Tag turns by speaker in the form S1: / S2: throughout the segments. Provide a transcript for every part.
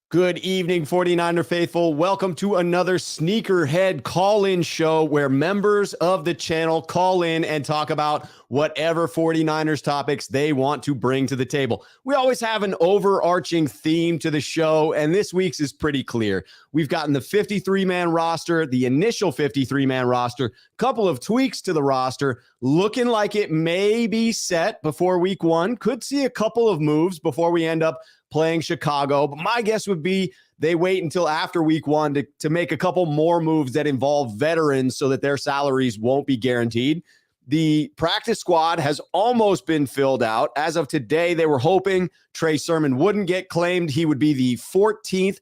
S1: Good evening, 49er faithful. Welcome to another Sneakerhead call-in show where members of the channel call in and talk about whatever 49ers topics they want to bring to the table. We always have an overarching theme to the show, and this week's is pretty clear. We've gotten the 53-man roster, the initial 53-man roster, couple of tweaks to the roster, looking like it may be set before week one. Could see a couple of moves before we end up playing Chicago. But my guess would be they wait until after week one to make a couple more moves that involve veterans so that their salaries won't be guaranteed. The practice squad has almost been filled out. As of today, they were hoping Trey Sermon wouldn't get claimed. He would be the 15th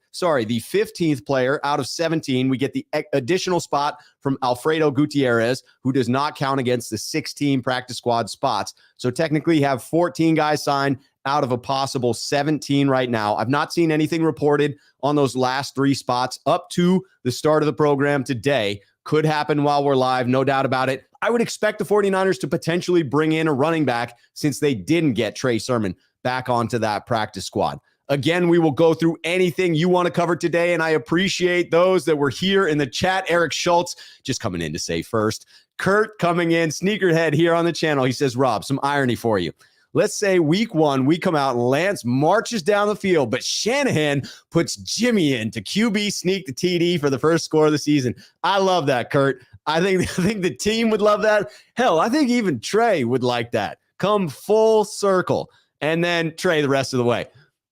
S1: player out of 17. We get the additional spot from Alfredo Gutierrez, who does not count against the 16 practice squad spots. So technically you have 14 guys signed out of a possible 17 right now. I've not seen anything reported on those last three spots up to the start of the program today. Could happen while we're live, no doubt about it. I would expect the 49ers to potentially bring in a running back since they didn't get Trey Sermon back onto that practice squad. Again, we will go through anything you want to cover today, and I appreciate those that were here in the chat. Eric Schultz just coming in to say first. Kurt coming in, Sneakerhead here on the channel. He says, Rob, some irony for you. Let's say week one, we come out and Lance marches down the field, but Shanahan puts Jimmy in to QB sneak the TD for the first score of the season. I love that, Kurt. I think the team would love that. Hell, I think even Trey would like that. Come full circle. And then Trey the rest of the way.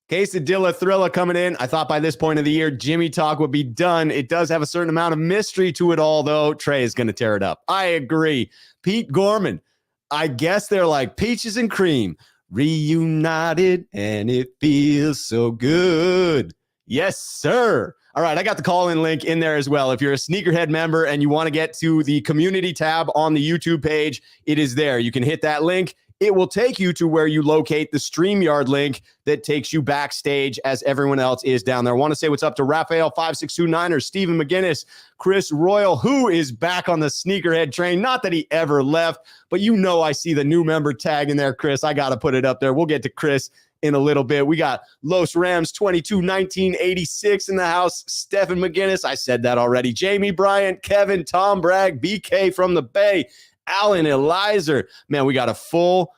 S1: Quesadilla Thrilla coming in. I thought by this point of the year, Jimmy talk would be done. It does have a certain amount of mystery to it all, though. Trey is going to tear it up. I agree. Pete Gorman. I guess they're like peaches and cream, reunited, and it feels so good. Yes, sir. All right, I got the call-in link in there as well. If you're a Sneakerhead member and you want to get to the community tab on the YouTube page, it is there. You can hit that link. It will take you to where you locate the StreamYard link that takes you backstage as everyone else is down there. I want to say what's up to Raphael5629ers, Stephen McGinnis, Chris Royal, who is back on the Sneakerhead train. Not that he ever left, but you know I see the new member tag in there, Chris. I got to put it up there. We'll get to Chris in a little bit. We got Los Rams 22-1986 in the house. Stephen McGinnis, I said that already. Jamie Bryant, Kevin, Tom Bragg, BK from the Bay. Alan Elizer. Man, we got a full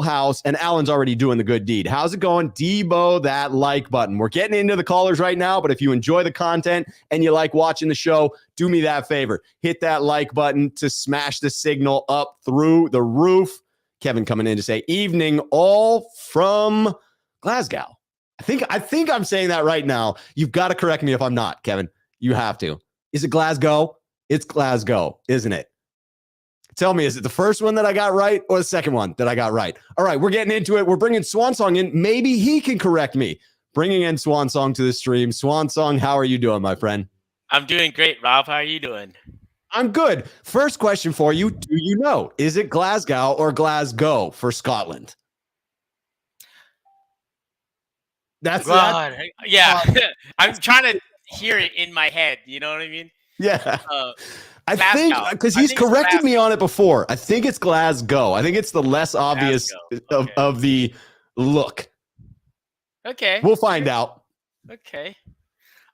S1: house, and Alan's already doing the good deed. How's it going? Debo, that like button. We're getting into the callers right now, but if you enjoy the content and you like watching the show, do me that favor. Hit that like button to smash the signal up through the roof. Kevin coming in to say, evening all from Glasgow. I think I'm saying that right now. You've got to correct me if I'm not, Kevin. You have to. Is it Glasgow? It's Glasgow, isn't it? Tell me, is it the first one that I got right or the second one that I got right? All right, we're getting into it. We're bringing Swansong in. Maybe he can correct me. Bringing in Swansong to the stream. Swansong, how are you doing, my friend?
S2: I'm doing great, Rob. How are you doing?
S1: I'm good. First question for you. Do you know, is it Glasgow or Glasgow for Scotland? That's
S2: God. Yeah. I'm trying to hear it in my head. You know what I mean?
S1: Yeah. I think because he's corrected me on it before. I think it's Glasgow. I think it's the less obvious of the look.
S2: Okay.
S1: We'll find out.
S2: Okay.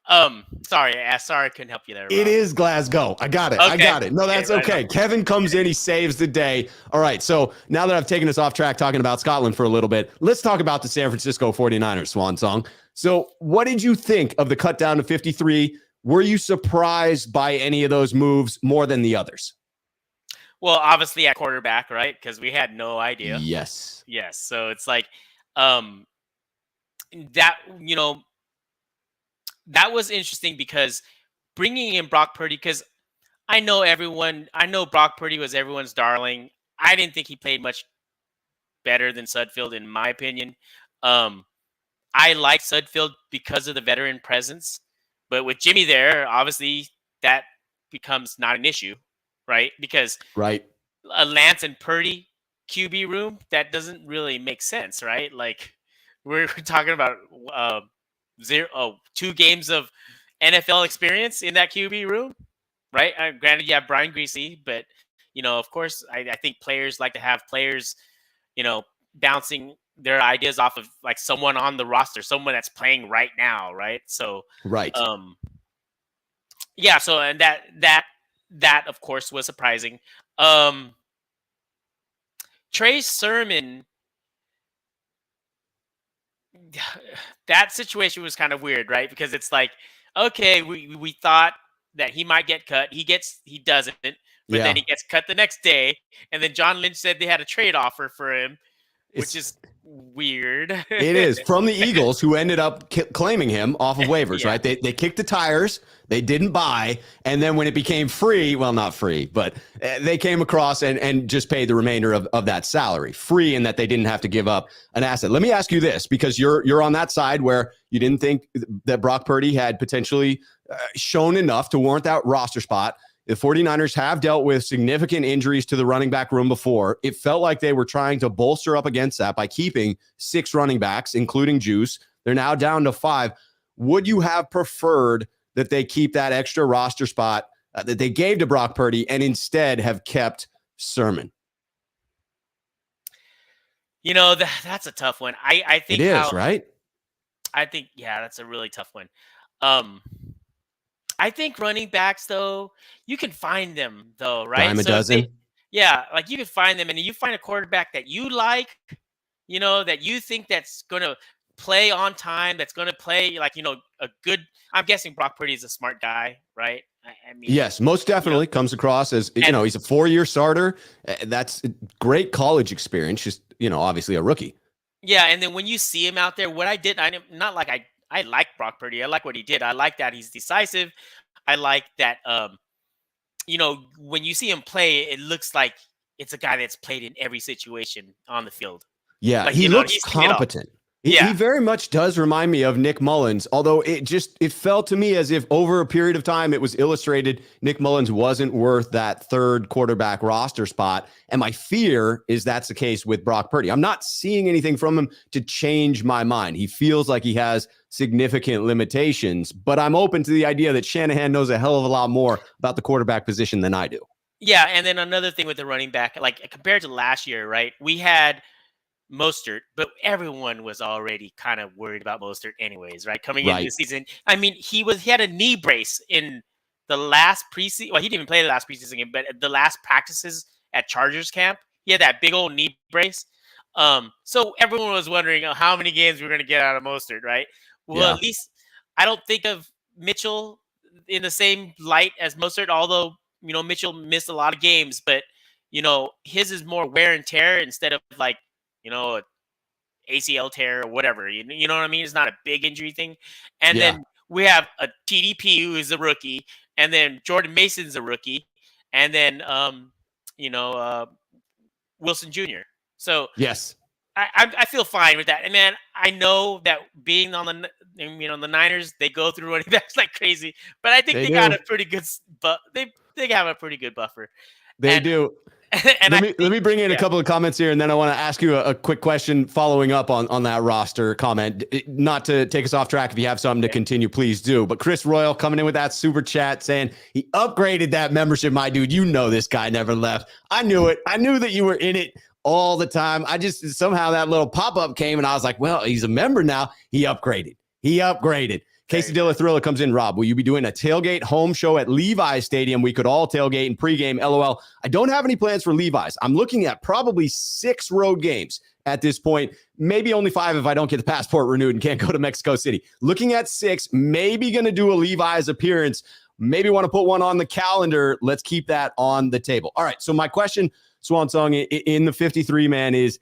S2: Sorry, I couldn't help you there, Rob.
S1: It is Glasgow. I got it. Okay. I got it. No, that's okay. Right. Kevin comes in, he saves the day. All right, so now that I've taken us off track talking about Scotland for a little bit, let's talk about the San Francisco 49ers, Swansong. So what did you think of the cut down to 53? Were you surprised by any of those moves more than the others?
S2: Well, obviously at quarterback, right? Because we had no idea.
S1: Yes.
S2: So it's like that, that was interesting because bringing in Brock Purdy, because I know Brock Purdy was everyone's darling. I didn't think he played much better than Sudfeld, in my opinion. I like Sudfeld because of the veteran presence. But with Jimmy there, obviously that becomes not an issue, right? Because a Lance and Purdy QB room, that doesn't really make sense, right? Like we're talking about 2 games of NFL experience in that QB room, right? Granted, you have Brian Greasy, but of course, I think players like to have players, bouncing their ideas off of like someone on the roster, someone that's playing right now, right? So,
S1: Right.
S2: yeah. So and that of course was surprising. Trey Sermon, that situation was kind of weird, right? Because it's like, okay, we thought that he might get cut. He doesn't, but then
S1: Yeah.
S2: he gets cut the next day. And then John Lynch said they had a trade offer for him, which
S1: It's
S2: is weird.
S1: It is from the Eagles, who ended up claiming him off of waivers,
S2: Yeah.
S1: right? They kicked the tires, they didn't buy, and then when it became free, well, not free, but they came across and just paid the remainder of that salary, free in that they didn't have to give up an asset. Let me ask you this, because you're on that side where you didn't think that Brock Purdy had potentially shown enough to warrant that roster spot. The 49ers have dealt with significant injuries to the running back room before. It felt like they were trying to bolster up against that by keeping 6 running backs, including Juice. They're now down to 5. Would you have preferred that they keep that extra roster spot that they gave to Brock Purdy and instead have kept Sermon?
S2: You know, that's a tough one. I think
S1: it is, right?
S2: I think, yeah, that's a really tough one. I think running backs, though, you can find them, though, right?
S1: Dime a
S2: So
S1: dozen.
S2: yeah, like you can find them, and you find a quarterback that you like, that you think that's going to play on time, that's going to play like, a good. I'm guessing Brock Purdy is a smart guy, right? I mean,
S1: Yes, most definitely comes across as, he's a 4-year starter. That's great college experience, just, obviously a rookie.
S2: Yeah, and then when you see him out there, what I did, not like I like Brock Purdy. I like what he did. I like that he's decisive. I like that, when you see him play, it looks like it's a guy that's played in every situation on the field.
S1: Yeah,
S2: Like,
S1: he looks
S2: he's seen it all.
S1: competent.
S2: Yeah.
S1: He very much does remind me of Nick Mullins, although it felt to me as if over a period of time it was illustrated Nick Mullins wasn't worth that third quarterback roster spot. And my fear is that's the case with Brock Purdy. I'm not seeing anything from him to change my mind. He feels like he has significant limitations, but I'm open to the idea that Shanahan knows a hell of a lot more about the quarterback position than I do.
S2: Yeah, and then another thing with the running back, like compared to last year, right? We had Mostert, but everyone was already kind of worried about Mostert anyways, right? Coming into the season. I mean, he had a knee brace in the last preseason. Well, he didn't even play the last preseason game, but the last practices at Chargers camp, he had that big old knee brace. So everyone was wondering how many games we were going to get out of Mostert, right? Well, at least I don't think of Mitchell in the same light as Mostert, although, Mitchell missed a lot of games, but, his is more wear and tear instead of like, ACL tear or whatever. You know what I mean? It's not a big injury thing. And then we have a TDP who is a rookie, and then Jordan Mason's a rookie, and then Wilson Jr. So
S1: yes,
S2: I feel fine with that. And man, I know that being on the Niners, they go through running backs like crazy, but I think they got a pretty good, but they have a pretty good buffer.
S1: They do. And let me bring in a couple of comments here, and then I want to ask you a quick question following up on that roster comment. Not to take us off track, if you have something to continue, please do. But Chris Royal coming in with that super chat saying he upgraded that membership. My dude, this guy never left. I knew it. I knew that you were in it all the time. I just somehow that little pop-up came, and I was like, well, he's a member now. He upgraded. Casey Dilla Thriller comes in. Rob, will you be doing a tailgate home show at Levi's Stadium? We could all tailgate and pregame. LOL. I don't have any plans for Levi's. I'm looking at probably 6 road games at this point. Maybe only 5 if I don't get the passport renewed and can't go to Mexico City. Looking at 6, maybe going to do a Levi's appearance. Maybe want to put one on the calendar. Let's keep that on the table. All right. So my question, Swan Song, in the 53 man is,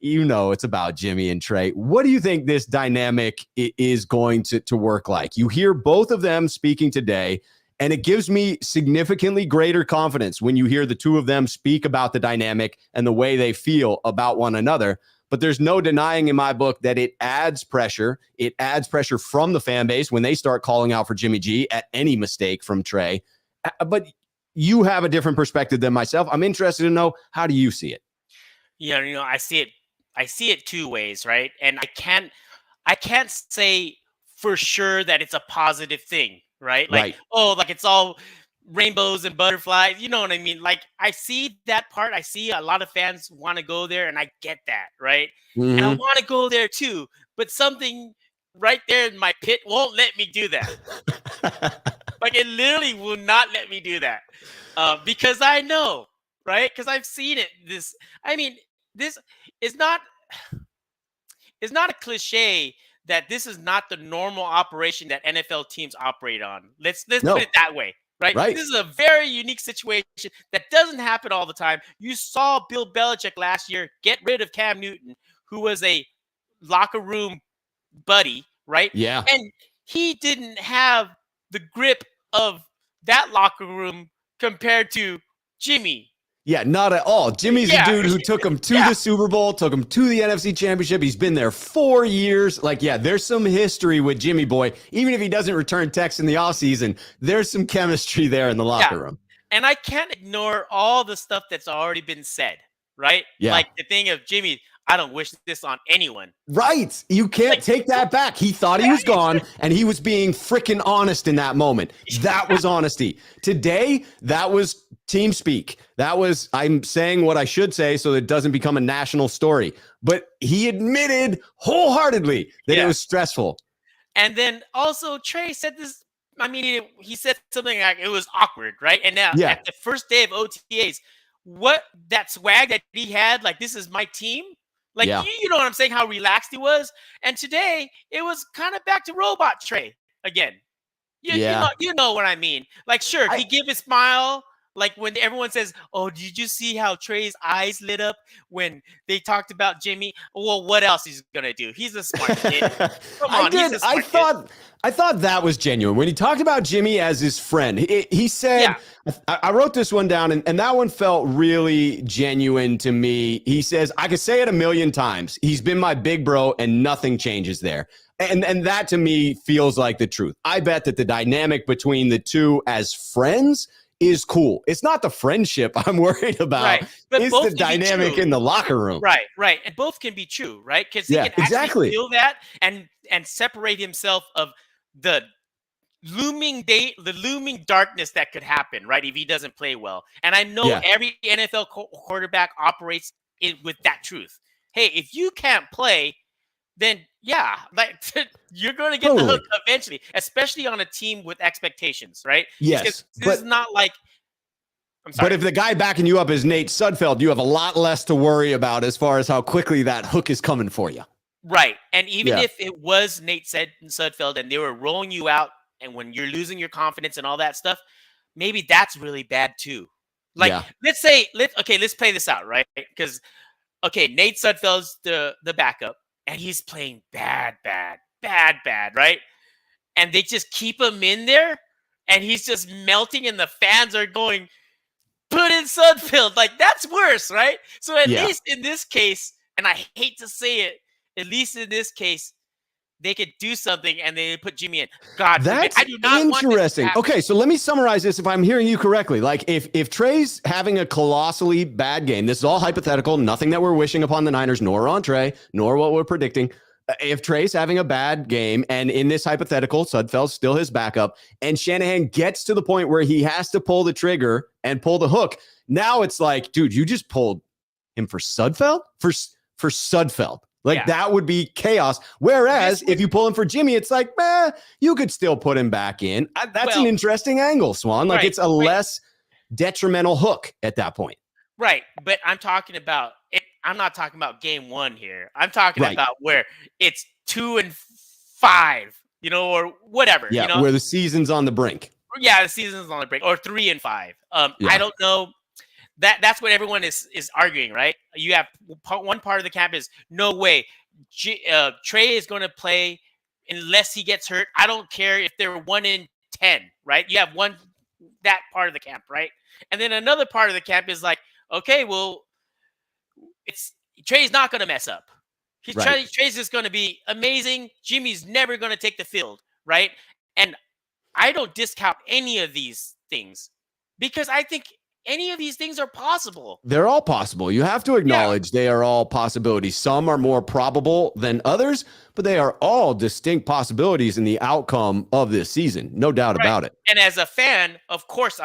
S1: it's about Jimmy and Trey. What do you think this dynamic is going to work like? You hear both of them speaking today, and it gives me significantly greater confidence when you hear the two of them speak about the dynamic and the way they feel about one another. But there's no denying in my book that it adds pressure. It adds pressure from the fan base when they start calling out for Jimmy G at any mistake from Trey. But you have a different perspective than myself. I'm interested to know, how do you see it?
S2: Yeah, I see it 2 ways, right? And I can't say for sure that it's a positive thing, right? Like, oh, like it's all rainbows and butterflies. You know what I mean? Like, I see that part. I see a lot of fans want to go there, and I get that, right? And I
S1: Mhm.
S2: want to go there too, but something right there in my pit won't let me do that. Like, it literally will not let me do that, because I know, right? Because I've seen it. I mean, this is not. It's not a cliche that this is not the normal operation that NFL teams operate on. Let's put it
S1: No,
S2: that way, right?
S1: right.
S2: This is a very unique situation that doesn't happen all the time. You saw Bill Belichick last year get rid of Cam Newton, who was a locker room buddy, right?
S1: Yeah.
S2: And he didn't have the grip of that locker room compared to Jimmy.
S1: Yeah, not at all. Jimmy's a
S2: Yeah,
S1: dude who took him to
S2: yeah,
S1: the Super Bowl, took him to the NFC Championship. He's been there 4 years. Like, yeah, there's some history with Jimmy Boy. Even if he doesn't return texts in the offseason, there's some chemistry there in the
S2: yeah.
S1: locker room.
S2: And I can't ignore all the stuff that's already been said, right?
S1: Yeah.
S2: Like the thing of Jimmy, I don't wish this on anyone.
S1: Right. You can't
S2: Like,
S1: take that back. He thought he
S2: yeah,
S1: was gone and he was being freaking honest in that moment. That was honesty. Today, that was team speak. That was, I'm saying what I should say so it doesn't become a national story. But he admitted wholeheartedly that it
S2: yeah.
S1: was stressful.
S2: And then also Trey said this. I mean, he said something like it was awkward, right? And now
S1: Yeah.
S2: at the first day of OTAs, what that swag that he had, like, this is my team. Like,
S1: Yeah.
S2: you know what I'm saying? How relaxed he was. And today it was kind of back to robot Trey again.
S1: Yeah.
S2: You know what I mean. Like, sure, he give a smile. Like when everyone says, "Oh, did you see how Trey's eyes lit up when they talked about Jimmy?" Well, what else he's gonna do? He's a smart kid. Come
S1: I
S2: on, he's
S1: did.
S2: a smart kid.
S1: I thought that was genuine when he talked about Jimmy as his friend. He said,
S2: Yeah,
S1: I wrote this one down, and that one felt really genuine to me. He says, I could say it a million times. He's been my big bro, and nothing changes there. And that to me feels like the truth. I bet that the dynamic between the two as friends is cool. It's not the friendship I'm worried about.
S2: right. But
S1: It's the
S2: both can be
S1: dynamic
S2: true.
S1: in the locker room.
S2: Right, right, and both can be true, right? Because he
S1: Yeah,
S2: can actually
S1: exactly.
S2: feel that and separate himself of the the looming darkness that could happen, right? If he doesn't play well. And I know
S1: Yeah.
S2: every NFL quarterback operates with that truth. Hey, if you can't play, then yeah, like you're going to get the
S1: Totally.
S2: hook eventually, especially on a team with expectations, right? Because
S1: Yes.
S2: this is not like, I'm
S1: But
S2: sorry.
S1: if the guy backing you up is Nate Sudfeld, you have a lot less to worry about as far as how quickly that hook is coming for you.
S2: Right. And even
S1: Yeah.
S2: if it was Nate Sudfeld and they were rolling you out, and when you're losing your confidence and all that stuff, maybe that's really bad too. Like,
S1: Yeah.
S2: let's play this out, right? Because Nate Sudfeld's the backup, and he's playing bad, right? And they just keep him in there, and he's just melting, and the fans are going, "Put in Sudfeld." Like, that's worse, right? So at
S1: Yeah.
S2: least in this case, and I hate to say it, at least in this case, they could do something and they put Jimmy in. God forbid.
S1: That's
S2: I do not want this to
S1: interesting.
S2: happen.
S1: Okay, so let me summarize this if I'm hearing you correctly. Like if Trey's having a colossally bad game, this is all hypothetical, nothing that we're wishing upon the Niners, nor on Trey, nor what we're predicting. If Trey's having a bad game, and in this hypothetical, Sudfeld's still his backup, and Shanahan gets to the point where he has to pull the trigger and pull the hook, now it's like, dude, you just pulled him for Sudfeld? For Sudfeld. Like,
S2: Yeah.
S1: that would be chaos. Whereas if you pull him for Jimmy, it's like, you could still put him back in. That's an interesting angle, Swan. Like, it's a less detrimental hook at that point.
S2: Right. But I'm talking about it. I'm not talking about game one here. I'm talking about where it's 2-5, or whatever.
S1: Yeah, where the season's on the brink.
S2: Yeah, the season's on the brink, or 3-5.
S1: Yeah.
S2: I don't know. That's what everyone is arguing, right? You have one part of the camp is no way Trey is going to play unless he gets hurt. I don't care if they're 1-10, right? You have that part of the camp, right? And then another part of the camp is like, okay, well, Trey's not going to mess up. Trey's just going to be amazing. Jimmy's never going to take the field, right? And I don't discount any of these things because I think any of these things are possible.
S1: They're all possible. You have to acknowledge they are all possibilities. Some are more probable than others, but they are all distinct possibilities in the outcome of this season. No doubt about it.
S2: And as a fan, of course,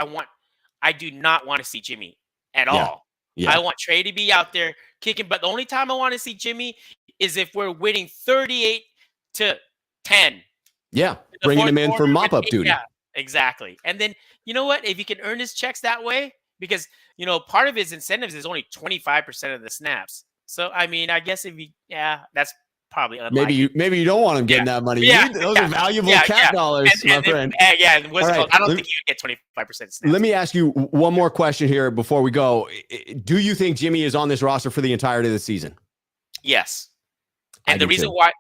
S2: I do not want to see Jimmy at all.
S1: Yeah.
S2: I want Trey to be out there kicking, but the only time I want to see Jimmy is if we're winning 38-10.
S1: Yeah, bringing him in for mop-up duty.
S2: Yeah, exactly. And then, you know what? If he can earn his checks that way, because, part of his incentives is only 25% of the snaps. So, I mean, I guess that's probably unlikely.
S1: Maybe you don't want him getting that money. Those are valuable cap dollars, my friend.
S2: And what's it called? I don't think you get 25% snaps.
S1: Let me ask you one more question here before we go. Do you think Jimmy is on this roster for the entirety of the season?
S2: Yes. And the reason why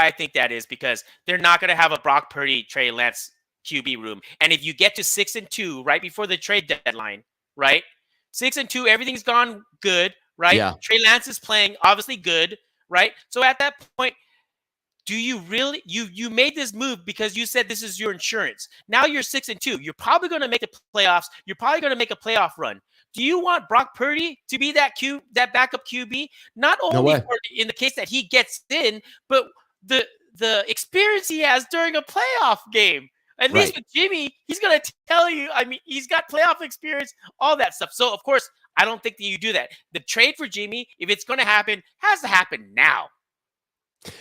S2: I think that is because they're not going to have a Brock Purdy, Trey Lance QB room. And if you get to 6-2 right before the trade deadline, right? 6-2, everything's gone good, right?
S1: Yeah.
S2: Trey Lance is playing obviously good, right? So at that point, do you really you made this move because you said this is your insurance. Now you're 6-2. You're probably going to make the playoffs. You're probably going to make a playoff run. Do you want Brock Purdy to be that backup QB? Not only in the case that he gets in, but the experience he has during a playoff game. At least with Jimmy, he's going to tell you, I mean, he's got playoff experience, all that stuff. So, of course, I don't think that you do that. The trade for Jimmy, if it's going to happen, has to happen now.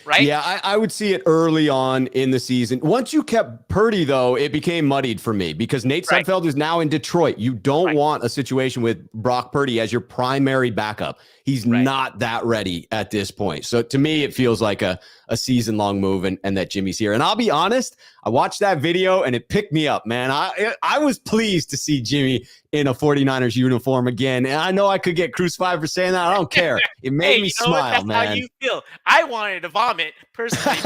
S2: Right?
S1: Yeah, I would see it early on in the season. Once you kept Purdy, though, it became muddied for me because Nate Sudfeld is now in Detroit. You don't want a situation with Brock Purdy as your primary backup. He's not that ready at this point. So to me, it feels like a season-long move and that Jimmy's here. And I'll be honest, I watched that video and it picked me up, man. I was pleased to see Jimmy in a 49ers uniform again. And I know I could get crucified for saying that. I don't care. It made me smile,
S2: that's
S1: man.
S2: How you feel. I wanted to vomit, personally.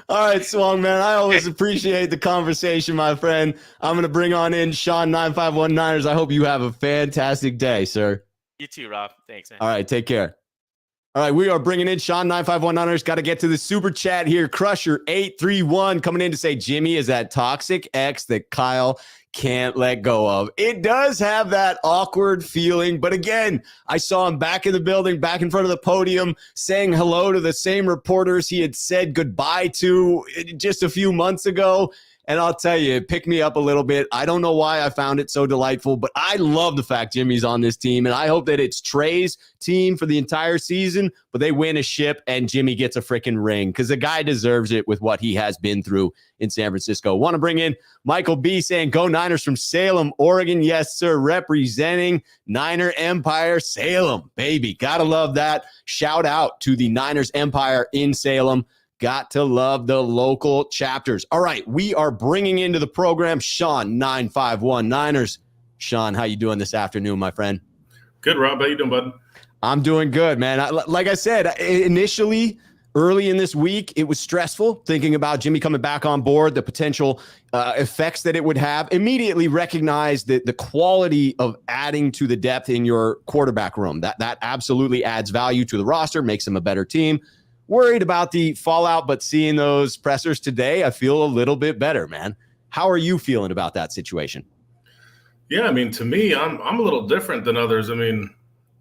S1: All right, Swung, man. I always appreciate the conversation, my friend. I'm going to bring on in Sean 9519ers. I hope you have a fantastic day, sir.
S2: You too, Rob. Thanks, man.
S1: All right, take care. All right, we are bringing in Sean 9519ers. Got to get to the super chat here. Crusher 831 coming in to say Jimmy is that toxic ex that Kyle can't let go of. It does have that awkward feeling, but again, I saw him back in the building, back in front of the podium, saying hello to the same reporters he had said goodbye to just a few months ago. And I'll tell you, it picked me up a little bit. I don't know why I found it so delightful, but I love the fact Jimmy's on this team. And I hope that it's Trey's team for the entire season, but they win a ship and Jimmy gets a freaking ring because the guy deserves it with what he has been through in San Francisco. Want to bring in Michael B saying, go Niners from Salem, Oregon. Yes, sir. Representing Niner Empire, Salem, baby. Gotta love that. Shout out to the Niners Empire in Salem. Got to love the local chapters. All right, we are bringing into the program Sean 9519ers. Sean, how you doing this afternoon, my friend?
S3: Good, Rob. How you doing, bud?
S1: I'm doing good, man. Like I said, initially, early in this week, it was stressful thinking about Jimmy coming back on board, the potential effects that it would have. Immediately recognized that the quality of adding to the depth in your quarterback room. That absolutely adds value to the roster, makes them a better team. Worried about the fallout, but seeing those pressers today, I feel a little bit better, man. How are you feeling about that situation?
S3: Yeah, I mean, to me, I'm a little different than others. I mean,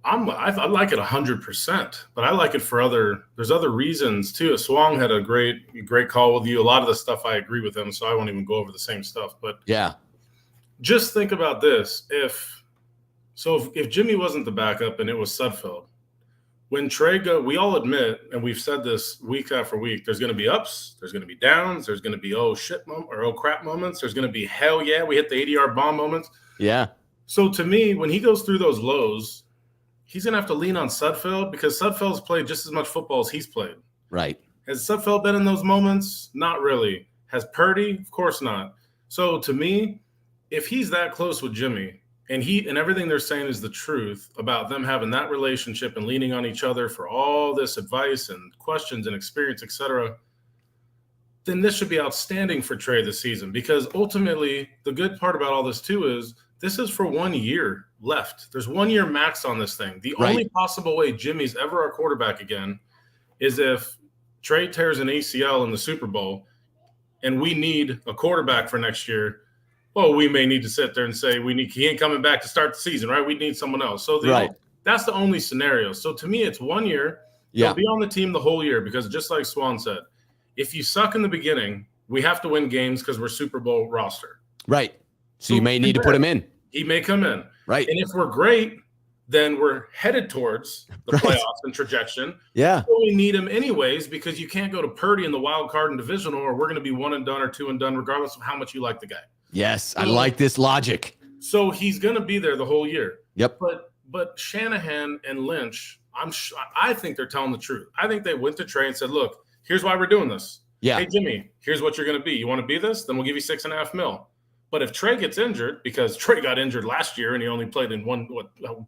S3: I like it 100%, but I like it for there's other reasons too. Swang had a great call with you. A lot of the stuff I agree with him, so I won't even go over the same stuff. But
S1: yeah,
S3: just think about this: if Jimmy wasn't the backup and it was Sudfeld. When Trey we all admit, and we've said this week after week, there's going to be ups, there's going to be downs, there's going to be oh crap moments, there's going to be hell yeah, we hit the 80-yard bomb moments.
S1: Yeah.
S3: So to me, when he goes through those lows, he's going to have to lean on Sudfeld because Sudfeld's played just as much football as he's played.
S1: Right.
S3: Has Sudfeld been in those moments? Not really. Has Purdy? Of course not. So to me, if he's that close with Jimmy, and everything they're saying is the truth about them having that relationship and leaning on each other for all this advice and questions and experience, et cetera, then this should be outstanding for Trey this season. Because ultimately, the good part about all this too is this is for 1 year left. There's 1 year max on this thing. The only possible way Jimmy's ever our quarterback again is if Trey tears an ACL in the Super Bowl and we need a quarterback for next year. well, we may need to sit there and say he ain't coming back to start the season, right? We need someone else. So that's the only scenario. So to me, it's 1 year. He'll be on the team the whole year because just like Swan said, if you suck in the beginning, we have to win games because we're Super Bowl roster.
S1: Right. So you may need to put him in.
S3: He may come in.
S1: Right.
S3: And if we're great, then we're headed towards the playoffs and trajectory.
S1: Yeah.
S3: So we need him anyways because you can't go to Purdy in the wild card and divisional or we're going to be 1 and done or 2 and done regardless of how much you like the guy.
S1: Yes, I like this logic.
S3: So he's going to be there the whole year.
S1: Yep.
S3: But Shanahan and Lynch, I think they're telling the truth. I think they went to Trey and said, look, here's why we're doing this.
S1: Yeah.
S3: Hey, Jimmy, here's what you're going to be. You want to be this? Then we'll give you $6.5 million. But if Trey gets injured, because Trey got injured last year and he only played in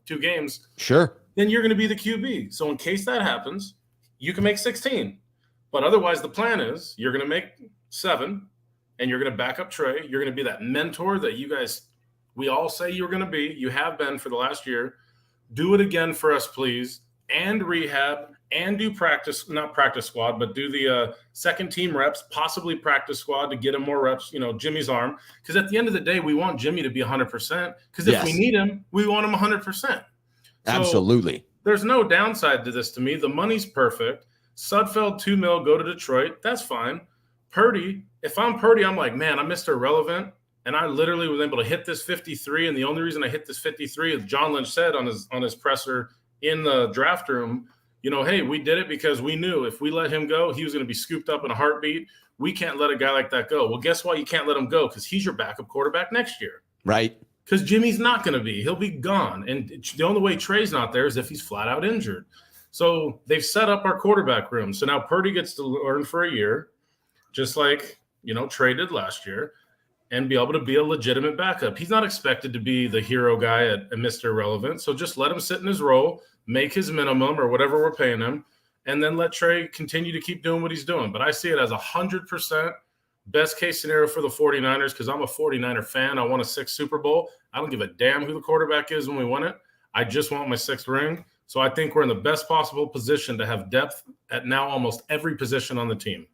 S3: 2 games,
S1: sure,
S3: then you're going to be the QB. So in case that happens, you can make 16. But otherwise, the plan is you're going to make 7, and you're going to back up Trey. You're going to be that mentor that we all say you're going to be. You have been for the last year. Do it again for us, please, and rehab, and do not practice squad, but do the second team reps, possibly practice squad to get him more reps, Jimmy's arm. Because at the end of the day, we want Jimmy to be 100%. Because if we need him, we want him 100%. So
S1: absolutely.
S3: There's no downside to this to me. The money's perfect. Sudfeld, $2 million, go to Detroit. That's fine. Purdy, if I'm Purdy, I'm like, man, I'm Mr. Irrelevant. And I literally was able to hit this 53. And the only reason I hit this 53 is John Lynch said on his presser in the draft room, hey, we did it because we knew if we let him go, he was going to be scooped up in a heartbeat. We can't let a guy like that go. Well, guess why you can't let him go? Because he's your backup quarterback next year.
S1: Right.
S3: Because Jimmy's not going to be. He'll be gone. And the only way Trey's not there is if he's flat out injured. So they've set up our quarterback room. So now Purdy gets to learn for a year, just like, Trey did last year, and be able to be a legitimate backup. He's not expected to be the hero guy at Mr. Irrelevant. So just let him sit in his role, make his minimum or whatever we're paying him, and then let Trey continue to keep doing what he's doing. But I see it as 100% best case scenario for the 49ers because I'm a 49er fan. I want a 6th Super Bowl. I don't give a damn who the quarterback is when we win it. I just want my 6th ring. So I think we're in the best possible position to have depth at now almost every position on the team.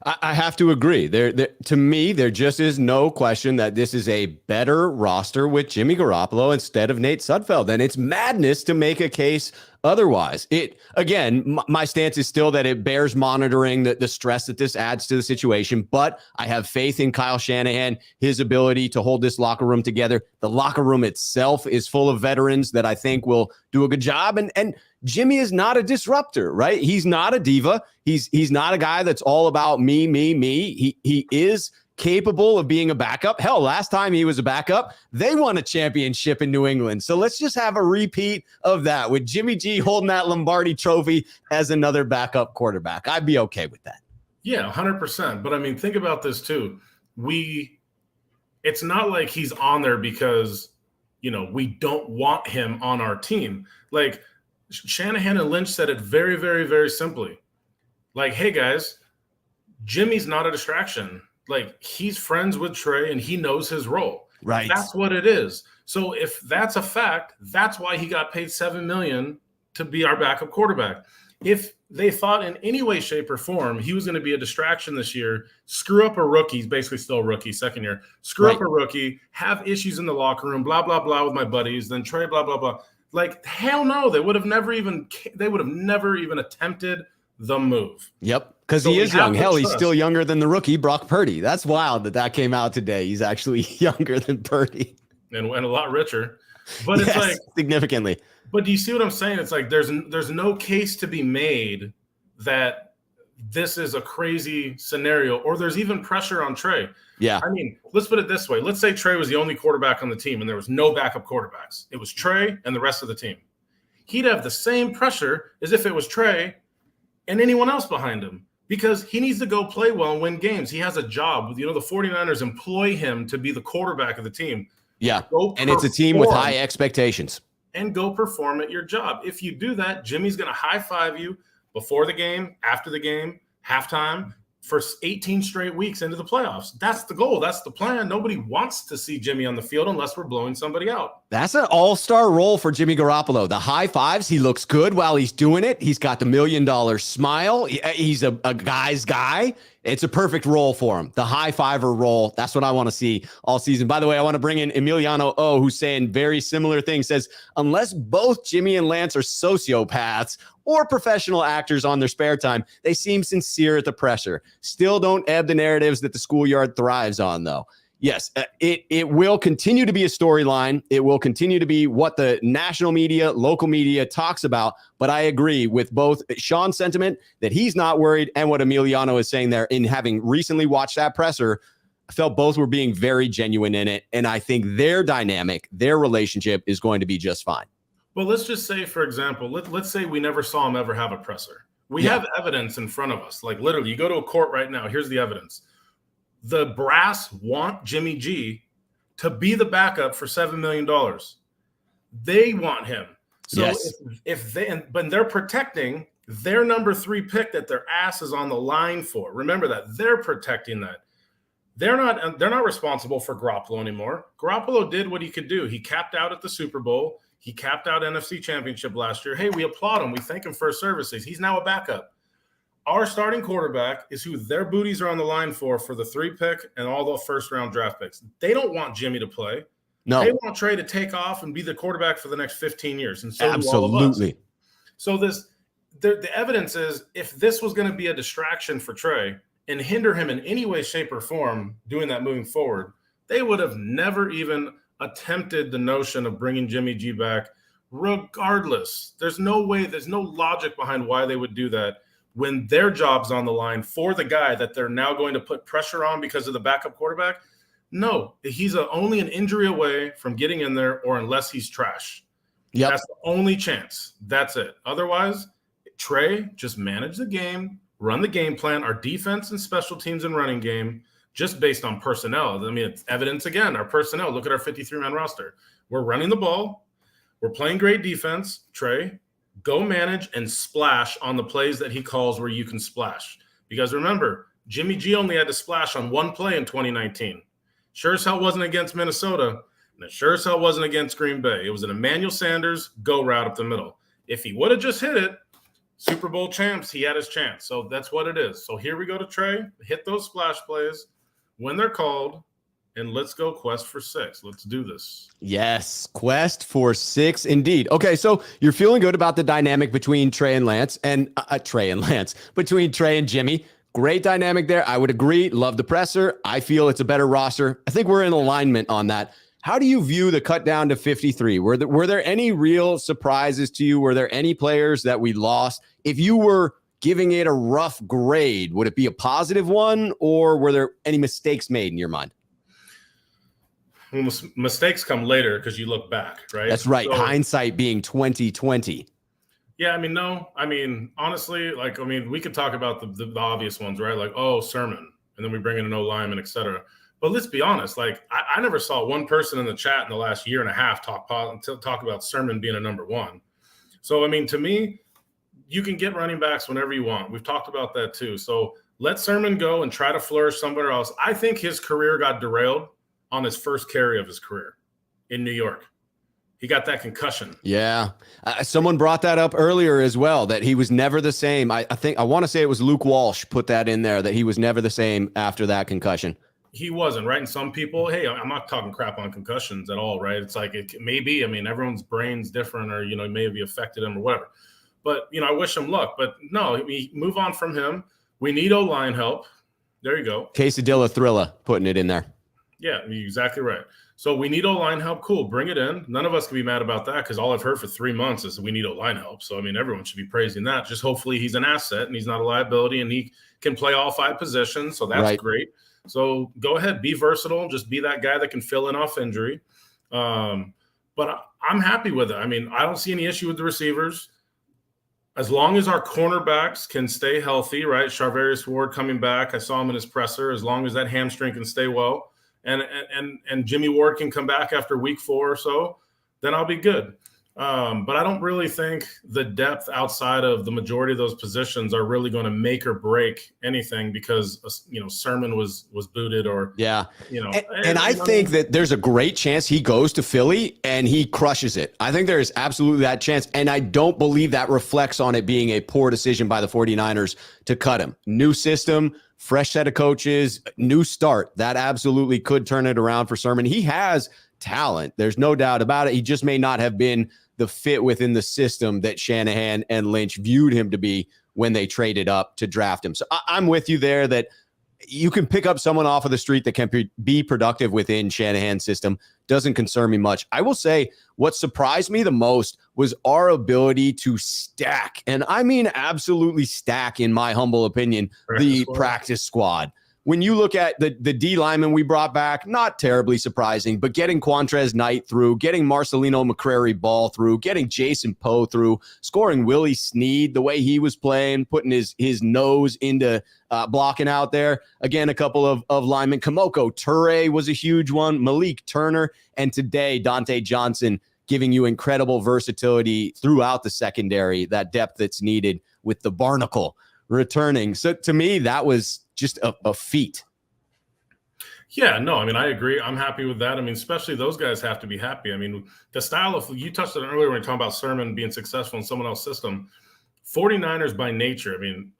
S1: I have to agree. To me, there just is no question that this is a better roster with Jimmy Garoppolo instead of Nate Sudfeld. And it's madness to make a case otherwise. My stance is still that it bears monitoring the stress that this adds to the situation. But I have faith in Kyle Shanahan, his ability to hold this locker room together. The locker room itself is full of veterans that I think will do a good job. And Jimmy is not a disruptor, right? He's not a diva. He's not a guy that's all about me. He is capable of being a backup. Hell, last time he was a backup, they won a championship in New England. So let's just have a repeat of that with Jimmy G holding that Lombardi trophy as another backup quarterback. I'd be okay with that.
S3: Yeah, 100%. But I mean, think about this too. It's not like he's on there because, we don't want him on our team. Like, Shanahan and Lynch said it very, very, very simply. Like, hey, guys, Jimmy's not a distraction. Like, he's friends with Trey, and he knows his role.
S1: Right.
S3: That's what it is. So if that's a fact, that's why he got paid $7 million to be our backup quarterback. If they thought in any way, shape, or form he was going to be a distraction this year, screw up a rookie, he's basically still a rookie, second year, screw up a rookie, have issues in the locker room, blah, blah, blah with my buddies, then Trey, blah, blah, blah. Like, hell no, they would have never even attempted the move.
S1: Yep, because he is young. Hell, he's still younger than the rookie, Brock Purdy. That's wild that came out today. He's actually younger than Purdy.
S3: And a lot richer. But it's like
S1: significantly.
S3: But do you see what I'm saying? It's like there's no case to be made that this is a crazy scenario, or there's even pressure on Trey.
S1: Yeah.
S3: I mean, let's put it this way. Let's say Trey was the only quarterback on the team and there was no backup quarterbacks. It was Trey and the rest of the team. He'd have the same pressure as if it was Trey and anyone else behind him because he needs to go play well and win games. He has a job. The 49ers employ him to be the quarterback of the team.
S1: Yeah, and it's a team with high expectations.
S3: And go perform at your job. If you do that, Jimmy's going to high-five you before the game, after the game, halftime, for 18 straight weeks into the playoffs. That's the goal. That's the plan. Nobody wants to see Jimmy on the field unless we're blowing somebody out. That's
S1: an all-star role for Jimmy Garoppolo. The high fives, he looks good while he's doing it. He's got the $1 million smile. He's a guy's guy. It's a perfect role for him. The high fiver role. That's what I want to see all season. By the way, I want to bring in Emiliano O, who's saying very similar things. Says, unless both Jimmy and Lance are sociopaths or professional actors on their spare time, they seem sincere at the pressure. Still don't ebb the narratives that the schoolyard thrives on, though. Yes, it will continue to be a storyline. It will continue to be what the national media, local media talks about. But I agree with both Sean's sentiment that he's not worried and what Emiliano is saying there. In having recently watched that presser, I felt both were being very genuine in it. And I think their dynamic, their relationship is going to be just fine.
S3: Well, let's just say, for example, let's say we never saw him ever have a presser. We have evidence in front of us. Like literally, you go to a court right now. Here's the evidence. The brass want Jimmy G to be the backup for $7 million. They want him. So
S1: yes.
S3: if they're protecting their number 3 pick that their ass is on the line for. Remember that. They're protecting that. They're not responsible for Garoppolo anymore. Garoppolo did what he could do. He capped out at the Super Bowl. He capped out NFC Championship last year. Hey, we applaud him. We thank him for his services. He's now a backup. Our starting quarterback is who their booties are on the line for the 3 pick and all the first-round draft picks. They don't want Jimmy to play.
S1: No.
S3: They want Trey to take off and be the quarterback for the next 15 years. And so
S1: absolutely.
S3: So the evidence is if this was going to be a distraction for Trey and hinder him in any way, shape, or form doing that moving forward, they would have never even attempted the notion of bringing Jimmy G back regardless. There's no way, there's no logic behind why they would do that when their job's on the line for the guy that they're now going to put pressure on because of the backup quarterback. No, he's only an injury away from getting in there, or unless he's trash.
S1: Yep.
S3: That's the only chance. That's it. Otherwise, Trey, just manage the game, run the game plan, our defense and special teams and running game, just based on personnel. I mean, it's evidence again, our personnel. Look at our 53-man roster. We're running the ball. We're playing great defense. Trey, go manage and splash on the plays that he calls where you can splash. Because remember, Jimmy G only had to splash on 1 play in 2019. Sure as hell wasn't against Minnesota, and it sure as hell wasn't against Green Bay. It was an Emmanuel Sanders go route up the middle. If he would have just hit it, Super Bowl champs, he had his chance. So that's what it is. So here we go to Trey, hit those splash plays when they're called, and let's go quest for 6. Let's do this.
S1: Yes, quest for 6 indeed. Okay, so you're feeling good about the dynamic between Trey and Lance, between Trey and Jimmy. Great dynamic there. I would agree. Love the presser. I feel it's a better roster. I think we're in alignment on that. How do you view the cut down to 53? Were there any real surprises to you? Were there any players that we lost? If you were giving it a rough grade, would it be a positive one, or were there any mistakes made in your mind?
S3: Well, mistakes come later because you look back, right?
S1: That's right. So, hindsight being 2020.
S3: Yeah, I mean, no. I mean, honestly, we could talk about the obvious ones, right? Like, Sermon, and then we bring in an O-lineman, et cetera. But let's be honest. Like, I never saw one person in the chat in the last year and a half talk about Sermon being a number 1. So, I mean, to me, you can get running backs whenever you want. We've talked about that too. So let Sermon go and try to flourish somewhere else. I think his career got derailed on his first carry of his career in New York. He got that concussion. Yeah.
S1: Someone brought that up earlier as well, that he was never the same. I want to say it was Luke Walsh put that in there, that he was never the same after that concussion.
S3: He wasn't, right? And some people, hey, I'm not talking crap on concussions at all, right? It's like it may be. I mean, everyone's brain's different, or, may be affected him or whatever. But, I wish him luck. But no, we move on from him. We need O-line help. There you go.
S1: Quesadilla Thrilla putting it in there.
S3: Yeah, you're exactly right. So we need O-line help. Cool, bring it in. None of us can be mad about that because all I've heard for 3 months is we need O-line help. So, I mean, everyone should be praising that. Just hopefully he's an asset and he's not a liability and he can play all 5 positions. So that's great. So go ahead, be versatile. Just be that guy that can fill in off injury. But I'm happy with it. I mean, I don't see any issue with the receivers. As long as our cornerbacks can stay healthy, right? Charvarius Ward coming back. I saw him in his presser. As long as that hamstring can stay well. And Jimmy Ward can come back after week 4 or so, then I'll be good. But I don't really think the depth outside of the majority of those positions are really going to make or break anything because, Sermon was booted or,
S1: And I think that there's a great chance he goes to Philly and he crushes it. I think there's absolutely that chance. And I don't believe that reflects on it being a poor decision by the 49ers to cut him. New system, fresh set of coaches, new start. That absolutely could turn it around for Sermon. He has talent. There's no doubt about it. He just may not have been the fit within the system that Shanahan and Lynch viewed him to be when they traded up to draft him. So I'm with you there that you can pick up someone off of the street that can be productive within Shanahan's system. Doesn't concern me much. I will say what surprised me the most was our ability to stack, and I mean absolutely stack, in my humble opinion, practice squad. When you look at the D lineman we brought back, not terribly surprising, but getting Quantrez Knight through, getting Marcelino McCrary Ball through, getting Jason Poe through, scoring Willie Snead the way he was playing, putting his nose into blocking out there. Again, a couple of linemen. Kamoko Ture was a huge one. Malik Turner, and today Dante Johnson, giving you incredible versatility throughout the secondary, that depth that's needed with the Barnacle returning. So to me, that was just a feat.
S3: Yeah, no, I mean, I agree. I'm happy with that. I mean, especially those guys have to be happy. I mean, the style of, you touched on it earlier when you're talking about Sermon being successful in someone else's system. 49ers by nature, I mean,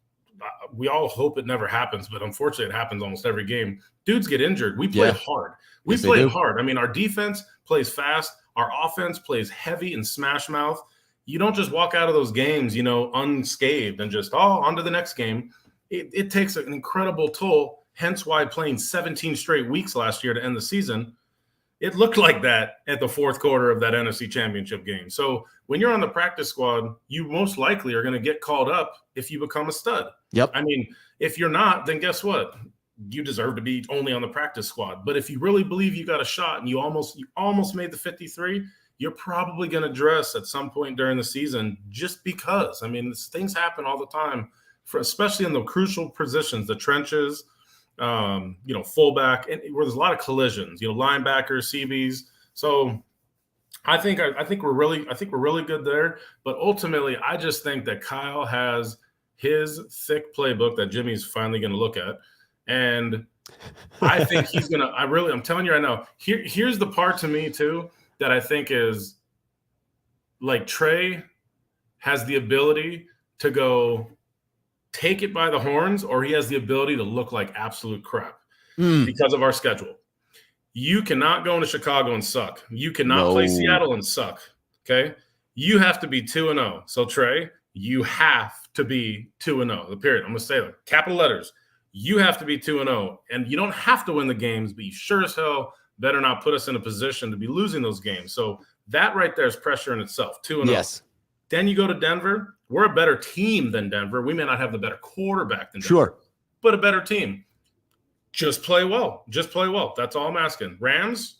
S3: we all hope it never happens, but unfortunately it happens almost every game. Dudes get injured. We play hard. We play hard. I mean, our defense plays fast. Our offense plays heavy and smash mouth. You don't just walk out of those games, unscathed and just, on to the next game. It takes an incredible toll, hence why playing 17 straight weeks last year to end the season, it looked like that at the fourth quarter of that NFC Championship game. So when you're on the practice squad, you most likely are going to get called up if you become a stud.
S1: Yep.
S3: I mean, if you're not, then guess what? You deserve to be only on the practice squad. But if you really believe you got a shot and you almost made the 53, you're probably going to dress at some point during the season just because. I mean, things happen all the time, especially in the crucial positions, the trenches, fullback, and where there's a lot of collisions, linebackers, CBs. So I think we're really good there. But ultimately, I just think that Kyle has his thick playbook that Jimmy's finally going to look at. And I think he's going to, I'm telling you right now, here's the part to me too, that I think is like Trey has the ability to go take it by the horns, or he has the ability to look like absolute crap because of our schedule. You cannot go into Chicago and suck. You cannot play Seattle and suck. Okay. You have to be 2-0. So Trey, you have to be 2-0. The period. I'm going to say that. Capital letters. You have to be 2-0. And you don't have to win the games, but you sure as hell better not put us in a position to be losing those games. So that right there is pressure in itself. 2-0.
S1: Yes.
S3: Then you go to Denver. We're a better team than Denver. We may not have the better quarterback than Denver.
S1: Sure.
S3: But a better team. Just play well. Just play well. That's all I'm asking. Rams,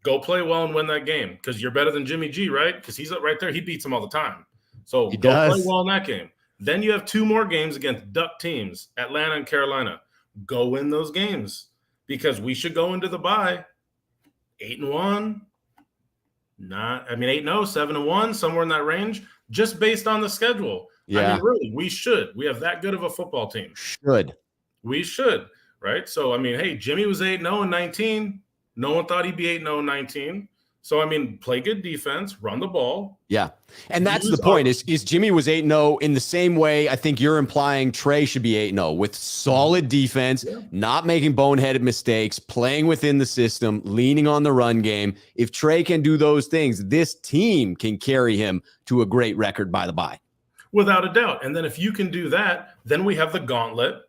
S3: go play well and win that game because you're better than Jimmy G, right? Because he's right there. He beats him all the time. So go play well in that game. Then you have 2 more games against Duck teams, Atlanta and Carolina. Go win those games because we should go into the bye 8-1. 8-0, 7-1, somewhere in that range, just based on the schedule.
S1: Yeah.
S3: I mean, really, we should. We have that good of a football team. We should, right? So, I mean, hey, Jimmy was 8-0 in 19. No one thought he'd be 8-0 in 19. So, I mean, play good defense, run the ball.
S1: Yeah. And that's the point is Jimmy was 8-0 in the same way I think you're implying Trey should be 8-0 with solid defense, not making boneheaded mistakes, playing within the system, leaning on the run game. If Trey can do those things, this team can carry him to a great record by the bye.
S3: Without a doubt. And then if you can do that, then we have the gauntlet.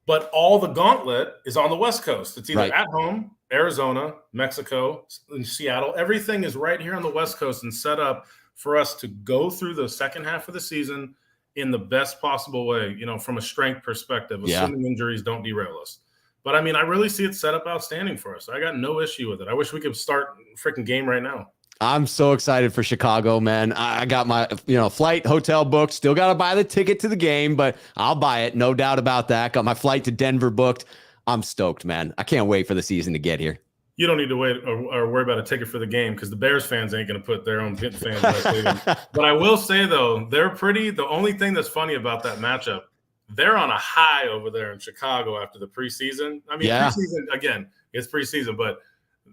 S3: But all the gauntlet is on the West Coast. It's either at home, Arizona, Mexico, and Seattle. Everything is right here on the West Coast and set up for us to go through the second half of the season in the best possible way, from a strength perspective, assuming injuries don't derail us. But, I mean, I really see it set up outstanding for us. I got no issue with it. I wish we could start a freaking game right now.
S1: I'm so excited for Chicago, man. I got my, flight, hotel booked. Still got to buy the ticket to the game, but I'll buy it. No doubt about that. Got my flight to Denver booked. I'm stoked, man. I can't wait for the season to get here.
S3: you don't need to wait or worry about a ticket for the game because the Bears fans ain't going to put their own fans in that stadium. But I will say, though, the only thing that's funny about that matchup, they're on a high over there in Chicago after the preseason. I mean, preseason, again, it's preseason, but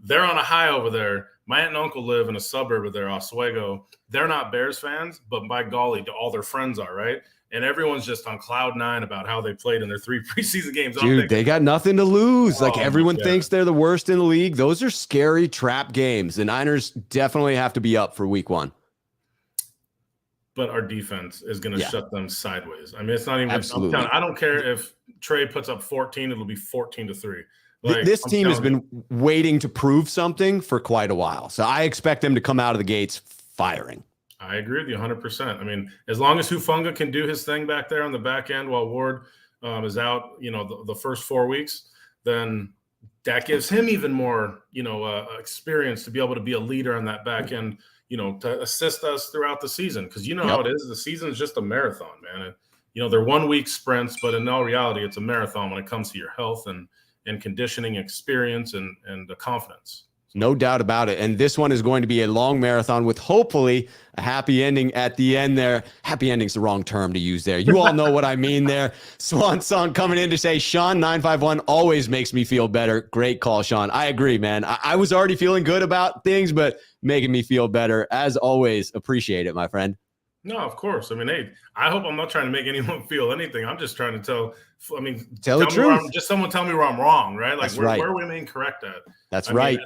S3: they're on a high over there. My aunt and uncle live in a suburb of there, Oswego. They're not Bears fans, but by golly, all their friends are, right? And everyone's just on cloud nine about how they played in their 3 preseason games.
S1: Dude, they got nothing to lose. Like everyone thinks they're the worst in the league. Those are scary trap games. The Niners definitely have to be up for week 1.
S3: But our defense is going to shut them sideways. I mean, it's not even.
S1: Absolutely.
S3: I don't care if Trey puts up 14; it'll be 14-3.
S1: This team has been waiting to prove something for quite a while, so I expect them to come out of the gates firing.
S3: I agree with you 100%. I mean, as long as Hufanga can do his thing back there on the back end while Ward is out, the first 4 weeks, then that gives him even more, experience to be able to be a leader on that back end. To assist us throughout the season. Because how it is. The season is just a marathon, man. And, they're 1 week sprints, but in all reality, it's a marathon when it comes to your health and conditioning experience and the confidence.
S1: No doubt about it. And this one is going to be a long marathon with hopefully a happy ending at the end there. Happy ending's the wrong term to use there. You all know what I mean there. Swan Song coming in to say, Sean 951 always makes me feel better. Great call, Sean. I agree, man. I was already feeling good about things, but making me feel better. As always, appreciate it, my friend.
S3: No, of course. I mean, hey, I hope I'm not trying to make anyone feel anything. I'm just trying to tell
S1: the truth.
S3: Just someone tell me where I'm wrong, right? Like, where are we incorrect at?
S1: That's right.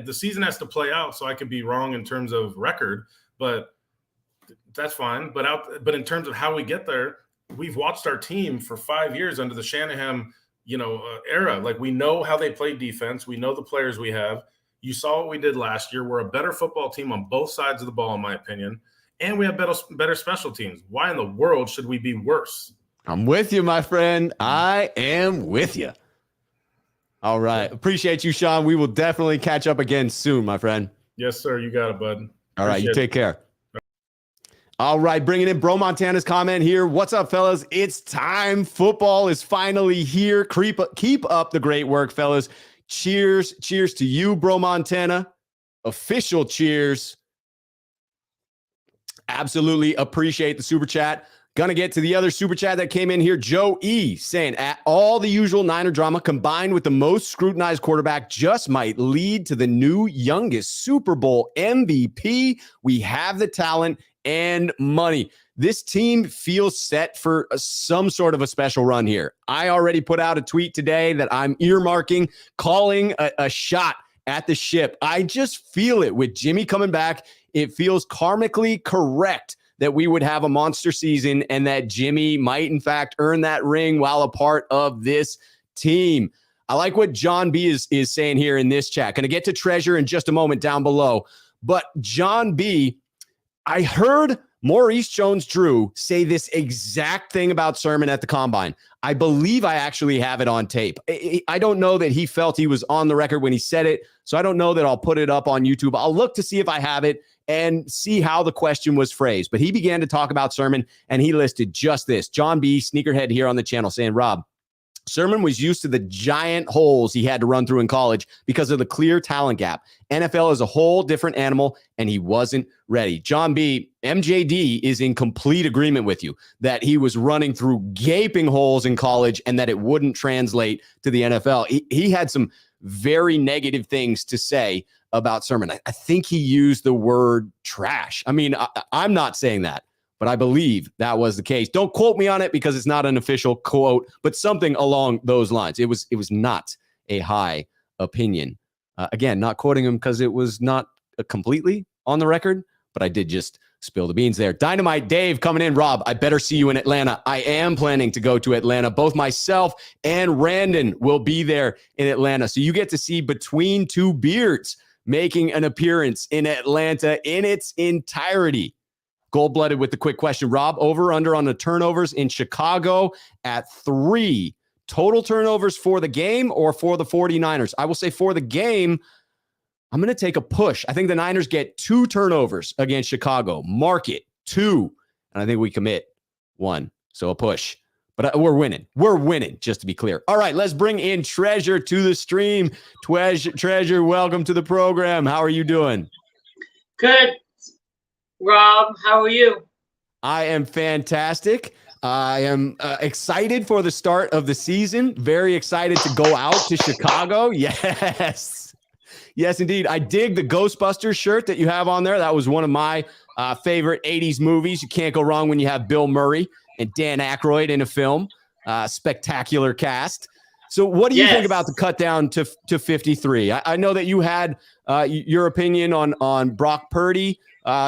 S3: The season has to play out, so I could be wrong in terms of record, but that's fine. But in terms of how we get there, we've watched our team for 5 years under the Shanahan, era. Like, we know how they play defense. We know the players we have. You saw what we did last year. We're a better football team on both sides of the ball, in my opinion, and we have better special teams. Why in the world should we be worse?
S1: I'm with you, my friend. I am with you. All right. Appreciate you, Sean. We will definitely catch up again soon, my friend.
S3: Yes, sir. You got it, bud.
S1: All right. You take care. All right. Bringing in Bro Montana's comment here. What's up, fellas? It's time. Football is finally here. Keep up the great work, fellas. Cheers. Cheers to you, Bro Montana. Official cheers. Absolutely appreciate the super chat. Gonna get to the other super chat that came in here. Joe E saying, at all the usual Niner drama combined with the most scrutinized quarterback just might lead to the new youngest Super Bowl MVP. We have the talent and money. This team feels set for some sort of a special run here. I already put out a tweet today that I'm earmarking, calling a shot at the ship. I just feel it with Jimmy coming back. It feels karmically correct that we would have a monster season and that Jimmy might, in fact, earn that ring while a part of this team. I like what John B is saying here in this chat. Going to get to Treasure in just a moment down below. But John B, I heard Maurice Jones-Drew say this exact thing about Sermon at the Combine. I believe I actually have it on tape. I don't know that he felt he was on the record when he said it, so I don't know that I'll put it up on YouTube. I'll look to see if I have it and see how the question was phrased. But he began to talk about Sermon, and he listed just this. John B, Sneakerhead here on the channel, saying, Rob, Sermon was used to the giant holes he had to run through in college because of the clear talent gap. NFL is a whole different animal, and he wasn't ready. John B, MJD is in complete agreement with you that he was running through gaping holes in college and that it wouldn't translate to the NFL. He had some very negative things to say about Sermon. I think he used the word trash. I mean, I'm not saying that, but I believe that was the case. Don't quote me on it because it's not an official quote, but something along those lines. It was not a high opinion. Again, not quoting him because it was not completely on the record, but I did just spill the beans there. Dynamite Dave coming in. Rob, I better see you in Atlanta. I am planning to go to Atlanta. Both myself and Randon will be there in Atlanta. So you get to see Between Two Beards making an appearance in Atlanta in its entirety. Gold-blooded with the quick question. Rob, over under on the turnovers in Chicago at 3. Total turnovers for the game or for the 49ers? I will say for the game, I'm going to take a push. I think the Niners get 2 turnovers against Chicago. Mark it, 2. And I think we commit 1. So a push. But we're winning. We're winning, just to be clear. All right, let's bring in Treasure to the stream. Treasure, welcome to the program. How are you doing?
S4: Good, Rob. How are you?
S1: I am fantastic. I am excited for the start of the season. Very excited to go out to Chicago. Yes. Yes, indeed. I dig the Ghostbusters shirt that you have on there. That was one of my favorite 80s movies. You can't go wrong when you have Bill Murray and Dan Aykroyd in a film. Spectacular cast. So what do you think about the cut down to 53? I know that you had your opinion on Brock Purdy.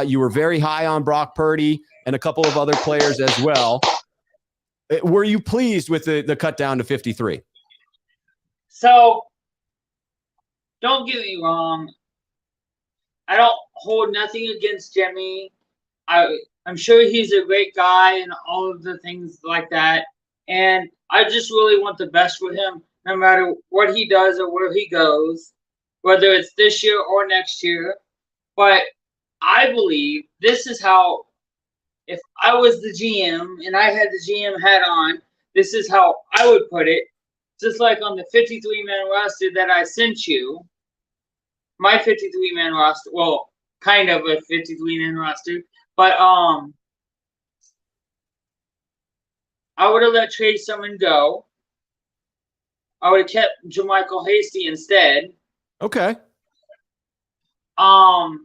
S1: You were very high on Brock Purdy and a couple of other players as well. Were you pleased with the cut down to 53?
S4: So, don't get me wrong. I don't hold nothing against Jimmy. I'm sure he's a great guy and all of the things like that. And I just really want the best for him, no matter what he does or where he goes, whether it's this year or next year. But I believe this is how, if I was the GM and I had the GM hat on, this is how I would put it. Just like on the 53-man roster that I sent you, my 53-man roster, well, kind of a 53-man roster, but I would have let Trey Sermon go. I would have kept JaMychal Hasty instead.
S1: Okay.
S4: I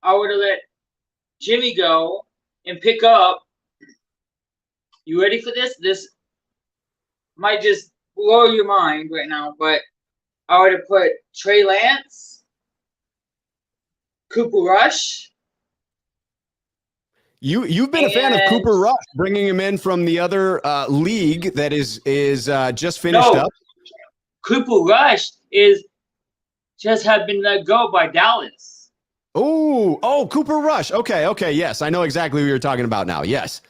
S4: would have let Jimmy go and pick up. You ready for this? This might just blow your mind right now, but I would have put Trey Lance, Cooper Rush.
S1: You've been a fan of Cooper Rush, bringing him in from the other league that is just finished up.
S4: Cooper Rush just had been let go by Dallas.
S1: Oh, Cooper Rush. Okay, yes, I know exactly what you're talking about now. Yes.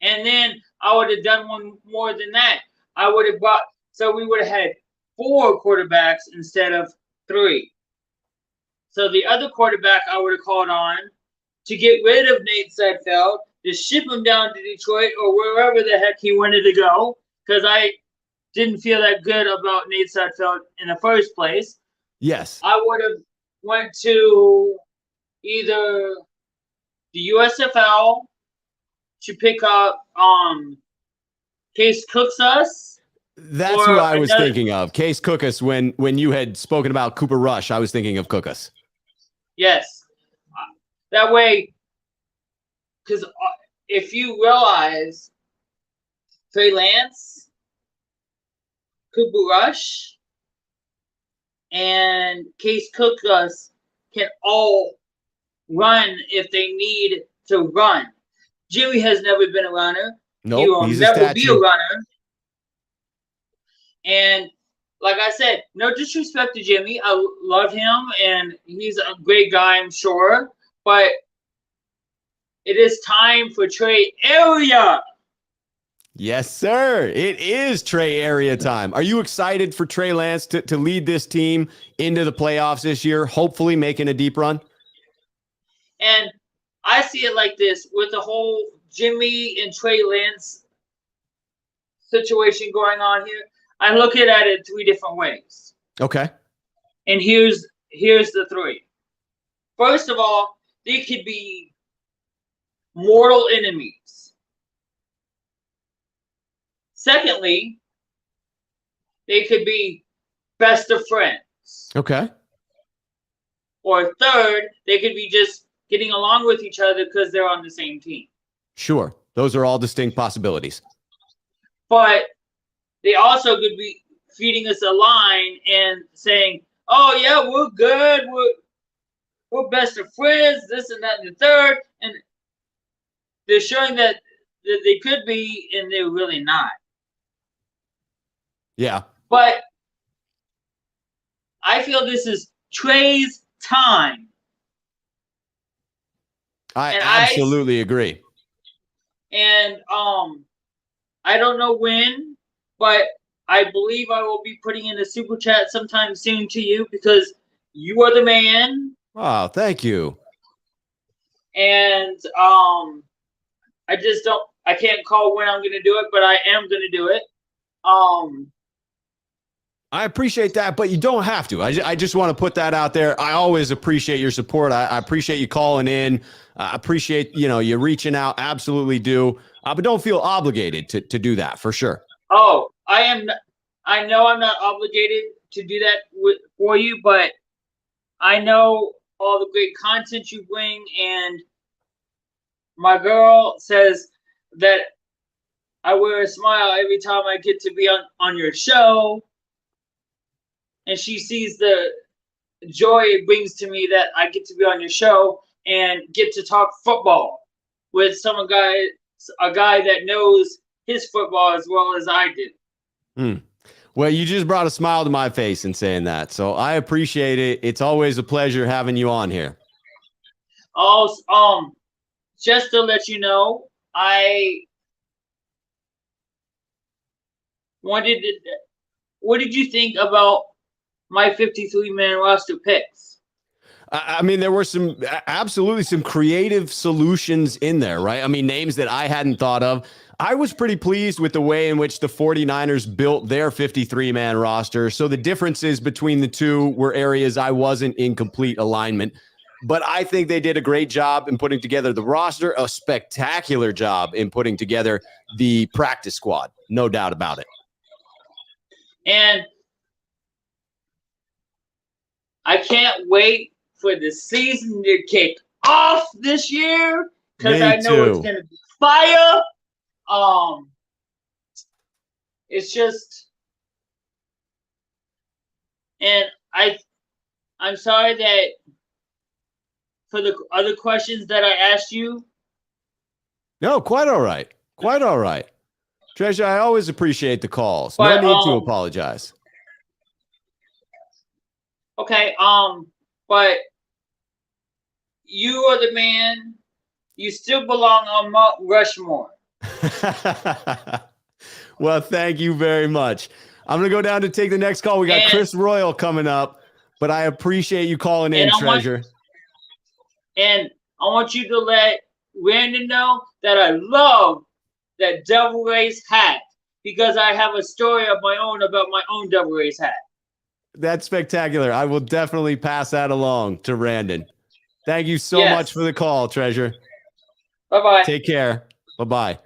S4: And then I would have done one more than that. I would have so we would have had 4 quarterbacks instead of 3. So the other quarterback I would have called on to get rid of Nate Sudfeld, to ship him down to Detroit or wherever the heck he wanted to go, because I didn't feel that good about Nate Sudfeld in the first place.
S1: Yes.
S4: I would have went to either the USFL to pick up Case Cookus.
S1: That's who I was thinking of. Case Cookus. When you had spoken about Cooper Rush, I was thinking of Cookus.
S4: Yes. That way, because if you realize Trey Lance, Cooper Rush, and Case Cookus can all run if they need to run. Jimmy has never been a runner.
S1: Nope,
S4: he will
S1: he's
S4: never be a runner. And like I said, no disrespect to Jimmy. I love him, and he's a great guy, I'm sure. But it is time for Trey Area.
S1: Yes, sir. It is Trey Area time. Are you excited for Trey Lance to lead this team into the playoffs this year, hopefully making a deep run?
S4: And I see it like this, with the whole Jimmy and Trey Lance situation going on here. I look at it 3 different ways.
S1: Okay.
S4: And here's the 3. First of all, they could be mortal enemies. Secondly, they could be best of friends.
S1: Okay.
S4: Or third, they could be just getting along with each other because they're on the same team.
S1: Sure. Those are all distinct possibilities.
S4: But they also could be feeding us a line and saying, oh, yeah, we're good. We're best of friends, this and that and the third. And they're showing that they could be, and they're really not.
S1: Yeah.
S4: But I feel this is Trey's time.
S1: I absolutely agree.
S4: And I don't know when, but I believe I will be putting in a super chat sometime soon to you, because you are the man.
S1: Oh, thank you.
S4: And I just don't. I can't call when I'm going to do it, but I am going to do it.
S1: I appreciate that, but you don't have to. I just want to put that out there. I always appreciate your support. I appreciate you calling in. I appreciate, you reaching out. Absolutely do. But don't feel obligated to do that for sure.
S4: Oh, I know I'm not obligated to do that for you, but I know all the great content you bring, and my girl says that I wear a smile every time I get to be on your show. And she sees the joy it brings to me that I get to be on your show and get to talk football with a guy that knows his football as well as I do.
S1: Well, you just brought a smile to my face in saying that, so I appreciate it. It's always a pleasure having you on here.
S4: Also, just to let you know, what did you think about my 53-man roster picks?
S1: I mean, there were absolutely some creative solutions in there, right? I mean, names that I hadn't thought of. I was pretty pleased with the way in which the 49ers built their 53-man roster. So the differences between the two were areas I wasn't in complete alignment. But I think they did a great job in putting together the roster, a spectacular job in putting together the practice squad. No doubt about it.
S4: And I can't wait for the season to kick off this year because I know it's going to be fire. It's just, and I'm sorry that for the other questions that I asked you.
S1: No, quite all right. Quite all right. Treasure, I always appreciate the calls. No need to apologize.
S4: Okay, but you are the man. You still belong on Mount Rushmore.
S1: Well, thank you very much. I'm going to go down to take the next call. We got Chris Royal coming up, but I appreciate you calling in, Treasure.
S4: And I want you to let Brandon know that I love that Devil Rays hat because I have a story of my own about my own Devil Rays hat.
S1: That's spectacular. I will definitely pass that along to Brandon. Thank you so much for the call, Treasure.
S4: Bye-bye.
S1: Take care. Bye-bye.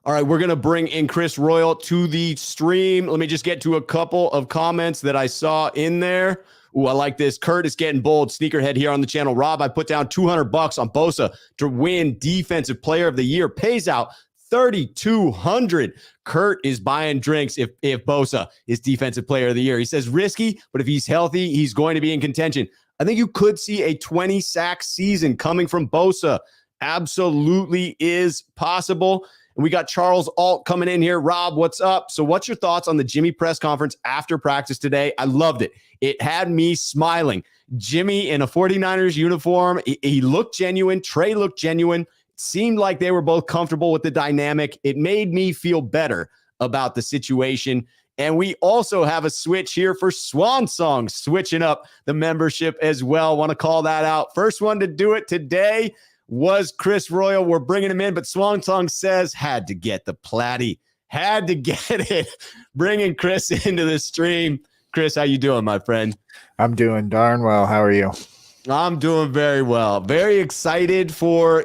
S1: All right, we're going to bring in Chris Royal to the stream. Let me just get to a couple of comments that I saw in there. Ooh, I like this. Kurt is getting bold. Sneakerhead here on the channel. Rob, I put down $200 on Bosa to win Defensive Player of the Year. Pays out $3,200. Kurt is buying drinks if Bosa is Defensive Player of the Year. He says risky, but if he's healthy, he's going to be in contention. I think you could see a 20-sack season coming from Bosa. Absolutely is possible. And we got Charles Alt coming in here. Rob, what's up? So what's your thoughts on the Jimmy press conference after practice today? I loved it. It had me smiling. Jimmy in a 49ers uniform. He looked genuine. Trey looked genuine. It seemed like they were both comfortable with the dynamic. It made me feel better about the situation. And we also have a switch here for Swan Song, switching up the membership as well. Want to call that out. First one to do it today was Chris Royal. We're bringing him in, but Swan Song says had to get the platy. Had to get it. Bringing Chris into the stream. Chris, how you doing, my friend?
S5: I'm doing darn well. How are you?
S1: I'm doing very well. Very excited for,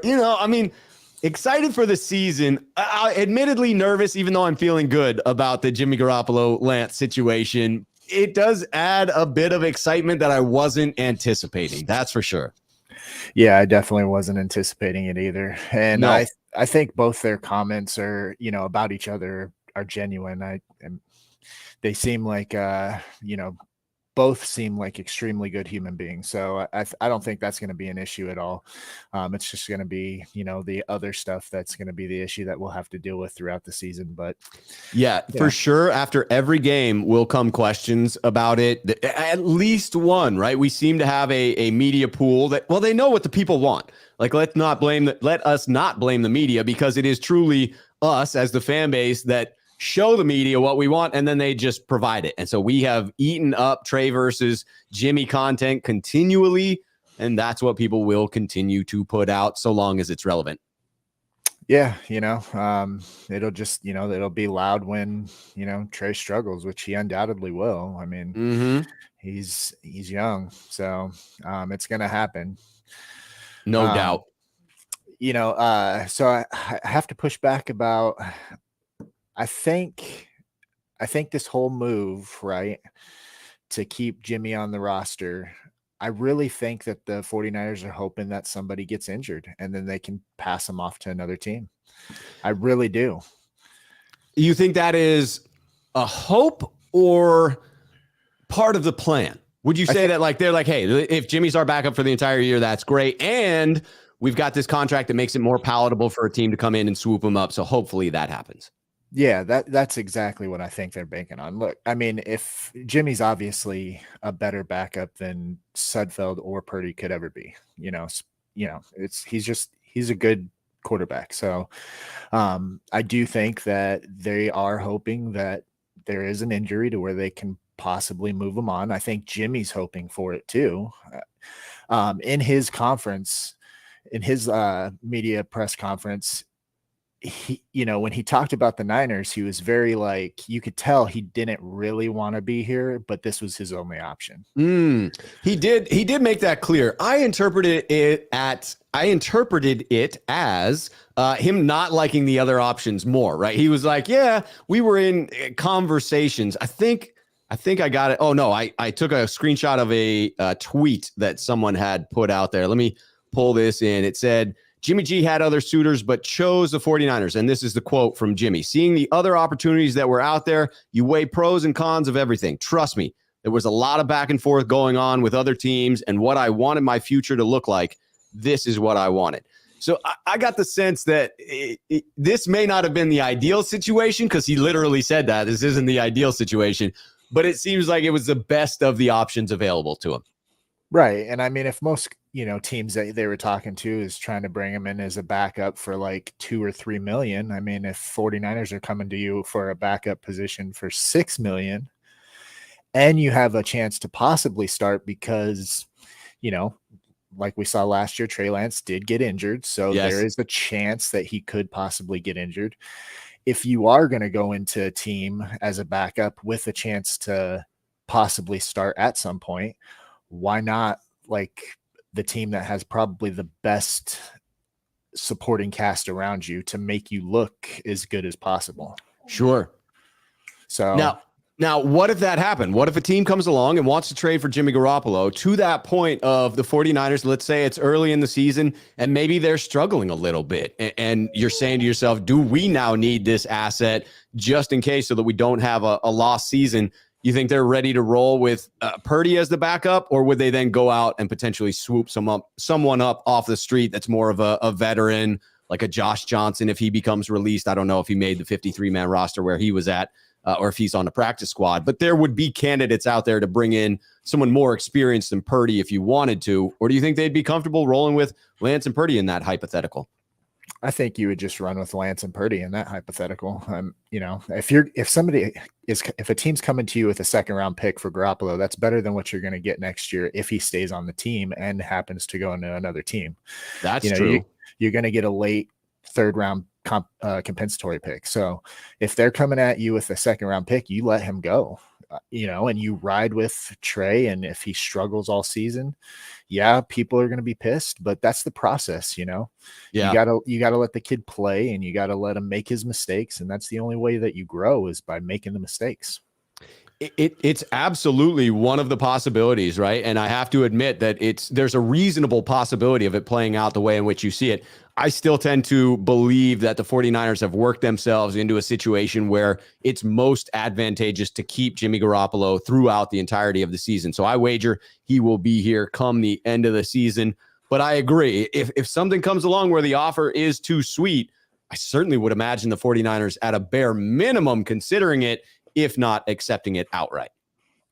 S1: excited for the season. Admittedly nervous, even though I'm feeling good about the Jimmy Garoppolo-Lance situation. It does add a bit of excitement that I wasn't anticipating. That's for sure.
S5: Yeah, I definitely wasn't anticipating it either. And
S1: No.
S5: I think both their comments are, about each other are genuine. They seem like, both seem like extremely good human beings. So I don't think that's going to be an issue at all. It's just going to be, the other stuff that's going to be the issue that we'll have to deal with throughout the season. But
S1: yeah, for sure. After every game will come questions about it. At least one, right? We seem to have a media pool that, well, they know what the people want. Like, let us not blame the media, because it is truly us as the fan base that show the media what we want, and then they just provide it. And so we have eaten up Trey versus Jimmy content continually, and that's what people will continue to put out so long as it's relevant.
S5: Yeah, it'll just, it'll be loud when, Trey struggles, which he undoubtedly will. I mean,
S1: Mm-hmm.
S5: he's young, so it's gonna happen.
S1: No doubt.
S5: So I have to push back about I think this whole move, right, to keep Jimmy on the roster, I really think that the 49ers are hoping that somebody gets injured and then they can pass him off to another team. I really do.
S1: You think that is a hope or part of the plan? Would you say that like they're like, hey, if Jimmy's our backup for the entire year, that's great, and we've got this contract that makes it more palatable for a team to come in and swoop him up, so hopefully that happens.
S5: Yeah, that's exactly what I think they're banking on. Look, I mean, if Jimmy's obviously a better backup than Sudfeld or Purdy could ever be, he's a good quarterback. So I do think that they are hoping that there is an injury to where they can possibly move him on. I think Jimmy's hoping for it too. In his conference, in his media press conference, he, when he talked about the Niners, he was very like, you could tell he didn't really want to be here, but this was his only option.
S1: He did make that clear. I interpreted it as him not liking the other options more, right? He was like, yeah, we were in conversations. I think I got it. Oh no, I took a screenshot of a tweet that someone had put out there. Let me pull this in. It said, Jimmy G had other suitors, but chose the 49ers. And this is the quote from Jimmy. Seeing the other opportunities that were out there, you weigh pros and cons of everything. Trust me, there was a lot of back and forth going on with other teams and what I wanted my future to look like. This is what I wanted. So I got the sense that this may not have been the ideal situation, because he literally said that. This isn't the ideal situation, but it seems like it was the best of the options available to him.
S5: Right. And I mean, if most, teams that they were talking to is trying to bring him in as a backup for like 2 or 3 million. I mean, if 49ers are coming to you for a backup position for 6 million and you have a chance to possibly start because, like we saw last year, Trey Lance did get injured. So
S1: Yes.
S5: There is a chance that he could possibly get injured. If you are going to go into a team as a backup with a chance to possibly start at some point, why not like the team that has probably the best supporting cast around you to make you look as good as possible?
S1: Sure.
S5: So
S1: now, what if that happened? What if a team comes along and wants to trade for Jimmy Garoppolo to that point of the 49ers? Let's say it's early in the season and maybe they're struggling a little bit. And you're saying to yourself, do we now need this asset just in case so that we don't have a lost season? You think they're ready to roll with Purdy as the backup, or would they then go out and potentially swoop someone up off the street that's more of a veteran, like a Josh Johnson if he becomes released? I don't know if he made the 53-man roster where he was at, or if he's on the practice squad. But there would be candidates out there to bring in someone more experienced than Purdy if you wanted to. Or do you think they'd be comfortable rolling with Lance and Purdy in that hypothetical?
S5: I think you would just run with Lance and Purdy in that hypothetical. If a team's coming to you with a second round pick for Garoppolo, that's better than what you're going to get next year if he stays on the team and happens to go into another team.
S1: That's true.
S5: You're going to get a late third round compensatory pick. So if they're coming at you with a second round pick, you let him go. And you ride with Trey. And if he struggles all season, yeah, people are going to be pissed, but that's the process.
S1: Yeah.
S5: You gotta let the kid play and you got to let him make his mistakes. And that's the only way that you grow is by making the mistakes.
S1: It's absolutely one of the possibilities, right? And I have to admit that there's a reasonable possibility of it playing out the way in which you see it. I still tend to believe that the 49ers have worked themselves into a situation where it's most advantageous to keep Jimmy Garoppolo throughout the entirety of the season. So I wager he will be here come the end of the season. But I agree, if something comes along where the offer is too sweet, I certainly would imagine the 49ers at a bare minimum considering it, if not accepting it outright.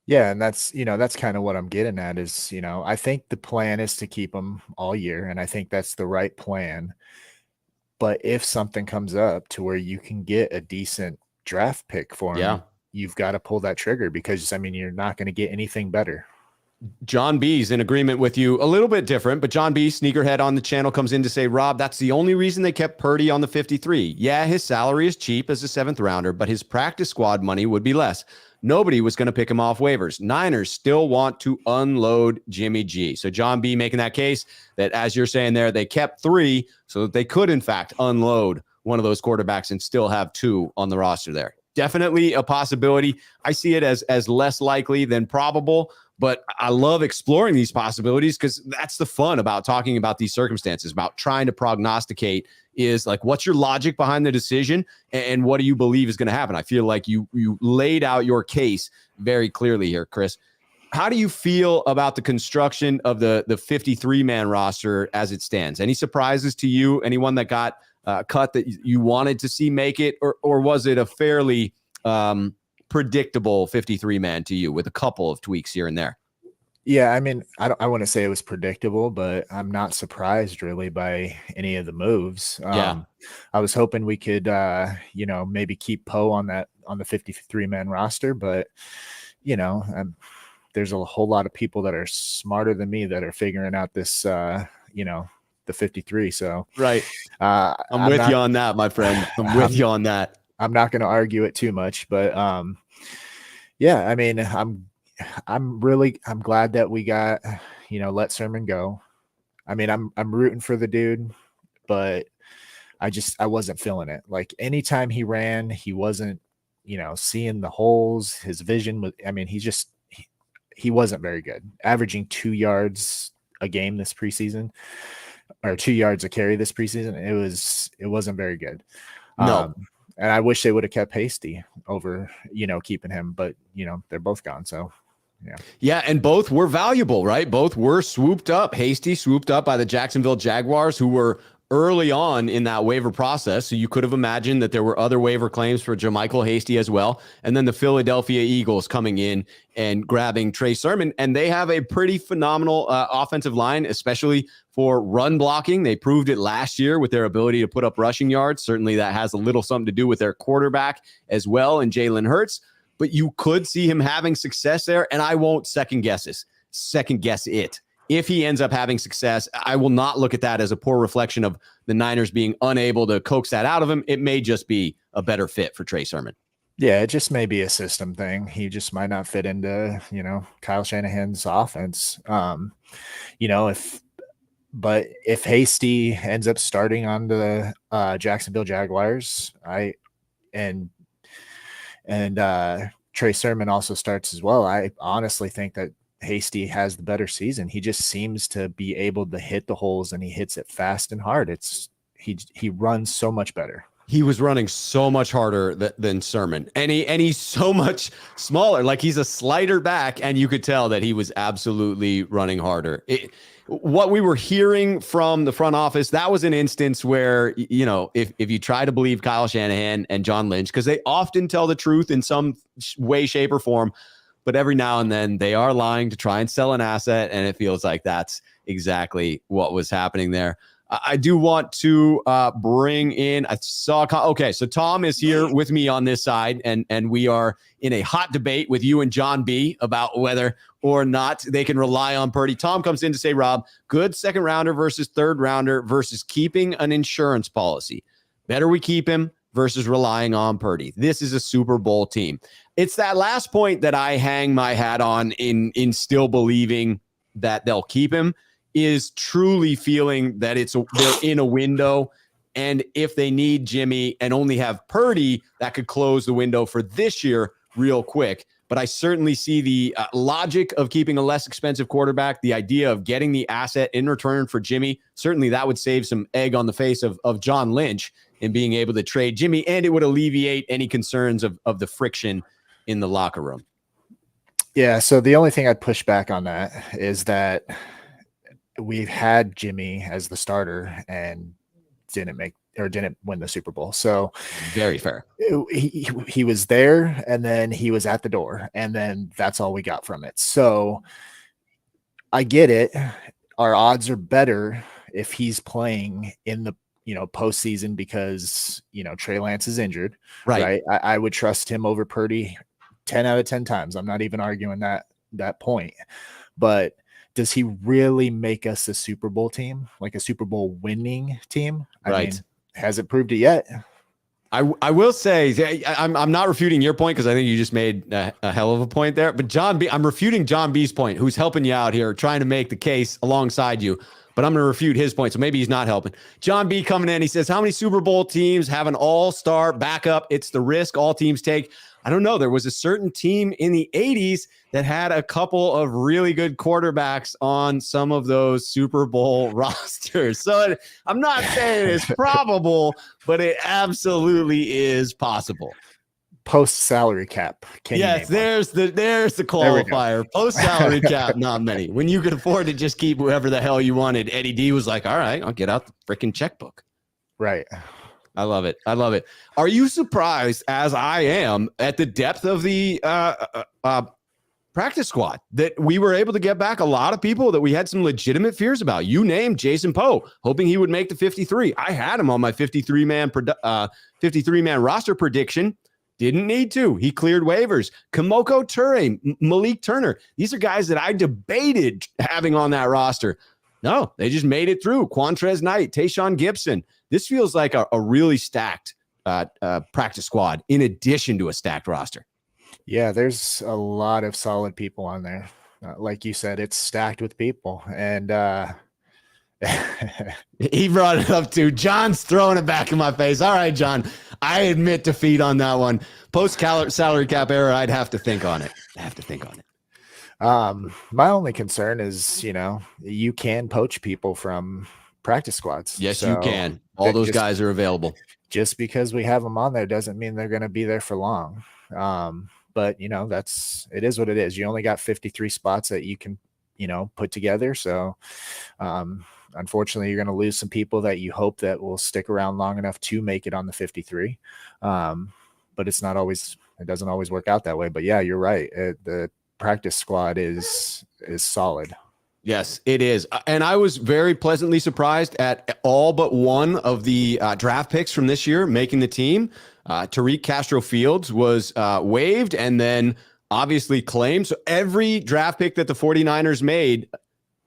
S5: Yeah, and that's kind of what I'm getting at is, I think the plan is to keep him all year, and I think that's the right plan. But if something comes up to where you can get a decent draft pick for him, you've got to pull that trigger because, you're not going to get anything better.
S1: John B's in agreement with you, a little bit different, but John B, Sneakerhead on the channel, comes in to say, Rob, that's the only reason they kept Purdy on the 53. Yeah, his salary is cheap as a 7th rounder, but his practice squad money would be less. Nobody was going to pick him off waivers. Niners still want to unload Jimmy G. So John B making that case that, as you're saying there, they kept 3 so that they could, in fact, unload one of those quarterbacks and still have 2 on the roster there. Definitely a possibility. I see it as less likely than probable, but I love exploring these possibilities because that's the fun about talking about these circumstances, about trying to prognosticate is like, what's your logic behind the decision and what do you believe is going to happen? I feel like you laid out your case very clearly here, Chris. How do you feel about the construction of the 53-man roster as it stands? Any surprises to you? Anyone that got cut that you wanted to see make it, or was it a fairly predictable 53-man to you with a couple of tweaks here and there?
S5: Yeah, I mean, I want to say it was predictable, but I'm not surprised really by any of the moves.
S1: Yeah.
S5: I was hoping we could, maybe keep Poe on the 53-man roster, but there's a whole lot of people that are smarter than me that are figuring out this, the 53. So
S1: right, I'm with you on that, my friend. I'm with you on that.
S5: I'm not going to argue it too much, but yeah, I mean, I'm glad that we got, let Sermon go. I mean, I'm rooting for the dude, but I wasn't feeling it. Like anytime he ran, he wasn't, seeing the holes. His vision was, I mean, he wasn't very good. Averaging 2 yards a game this preseason, or 2 yards a carry this preseason. It wasn't very good.
S1: No.
S5: And I wish they would have kept Hasty over, keeping him, but they're both gone. So
S1: yeah. And both were valuable, right? Both were swooped up. Hasty swooped up by the Jacksonville Jaguars, who were early on in that waiver process. So you could have imagined that there were other waiver claims for Jermichael Hasty as well. And then the Philadelphia Eagles coming in and grabbing Trey Sermon. And they have a pretty phenomenal offensive line, especially for run blocking. They proved it last year with their ability to put up rushing yards. Certainly that has a little something to do with their quarterback as well, and Jalen Hurts. But you could see him having success there. And I won't second guess it. If he ends up having success, I will not look at that as a poor reflection of the Niners being unable to coax that out of him. It may just be a better fit for Trey Sermon.
S5: Yeah, it just may be a system thing. He just might not fit into, Kyle Shanahan's offense. If Hasty ends up starting on the Jacksonville Jaguars, and Trey Sermon also starts as well, I honestly think that Hasty has the better season. He just seems to be able to hit the holes, and he hits it fast and hard. He runs so much better.
S1: He was running so much harder than Sermon, and he's so much smaller. Like he's a slighter back, and you could tell that he was absolutely running harder. What we were hearing from the front office, that was an instance where, if you try to believe Kyle Shanahan and John Lynch, because they often tell the truth in some way, shape, or form, but every now and then they are lying to try and sell an asset, and it feels like that's exactly what was happening there. I do want to bring in, so Tom is here with me on this side, and we are in a hot debate with you and John B about whether or not they can rely on Purdy. Tom comes in to say, Rob, good second rounder versus third rounder versus keeping an insurance policy. Better we keep him versus relying on Purdy. This is a Super Bowl team. It's that last point that I hang my hat on in still believing that they'll keep him, is truly feeling that they're in a window. And if they need Jimmy and only have Purdy, that could close the window for this year real quick. But I certainly see the logic of keeping a less expensive quarterback, the idea of getting the asset in return for Jimmy. Certainly that would save some egg on the face of John Lynch in being able to trade Jimmy, and it would alleviate any concerns of the friction in the locker room.
S5: Yeah, so the only thing I'd push back on that is that we've had Jimmy as the starter and didn't win the Super Bowl. So
S1: very fair.
S5: He was there, and then he was at the door, and then that's all we got from it. So I get it. Our odds are better if he's playing in the postseason because Trey Lance is injured. Right. I would trust him over Purdy 10 out of 10 times. I'm not even arguing that point. but does he really make us a Super Bowl team, like a Super Bowl winning team? I mean, hasn't proved it yet.
S1: I will say, I'm not refuting your point because I think you just made a hell of a point there. But John B, I'm refuting John B's point, who's helping you out here, trying to make the case alongside you. But I'm going to refute his point, so maybe he's not helping. John B coming in, he says, how many Super Bowl teams have an all-star backup? It's the risk all teams take. I don't know. There was a certain team in the 80s that had a couple of really good quarterbacks on some of those Super Bowl rosters. So I'm not saying it's probable, but it absolutely is possible.
S5: Post salary cap.
S1: Yes, there's the qualifier. Post salary cap, not many. When you could afford to just keep whoever the hell you wanted, Eddie D was like, all right, I'll get out the freaking checkbook.
S5: Right.
S1: I love it. I love it. Are you surprised, as I am, at the depth of the practice squad, that we were able to get back a lot of people that we had some legitimate fears about? You named Jason Poe, hoping he would make the 53. I had him on my 53-man roster prediction. Didn't need to. He cleared waivers. Kamoko Ture, Malik Turner. These are guys that I debated having on that roster. No, they just made it through. Quantrez Knight, Tayshaun Gibson. This feels like a really stacked practice squad in addition to a stacked roster.
S5: Yeah, there's a lot of solid people on there. Like you said, it's stacked with people. And
S1: he brought it up too. John's throwing it back in my face. All right, John, I admit defeat on that one. Post salary cap era, I'd have to think on it.
S5: My only concern is, you can poach people from practice squads.
S1: Yes, so you can. All those guys are available.
S5: Just because we have them on there doesn't mean they're going to be there for long. But it is what it is. You only got 53 spots that you can, put together. So, unfortunately, you're going to lose some people that you hope that will stick around long enough to make it on the 53. But it doesn't always work out that way. But yeah, you're right. The practice squad is solid.
S1: Yes, it is. And I was very pleasantly surprised at all but one of the draft picks from this year making the team. Tariq Castro-Fields was waived and then obviously claimed. So every draft pick that the 49ers made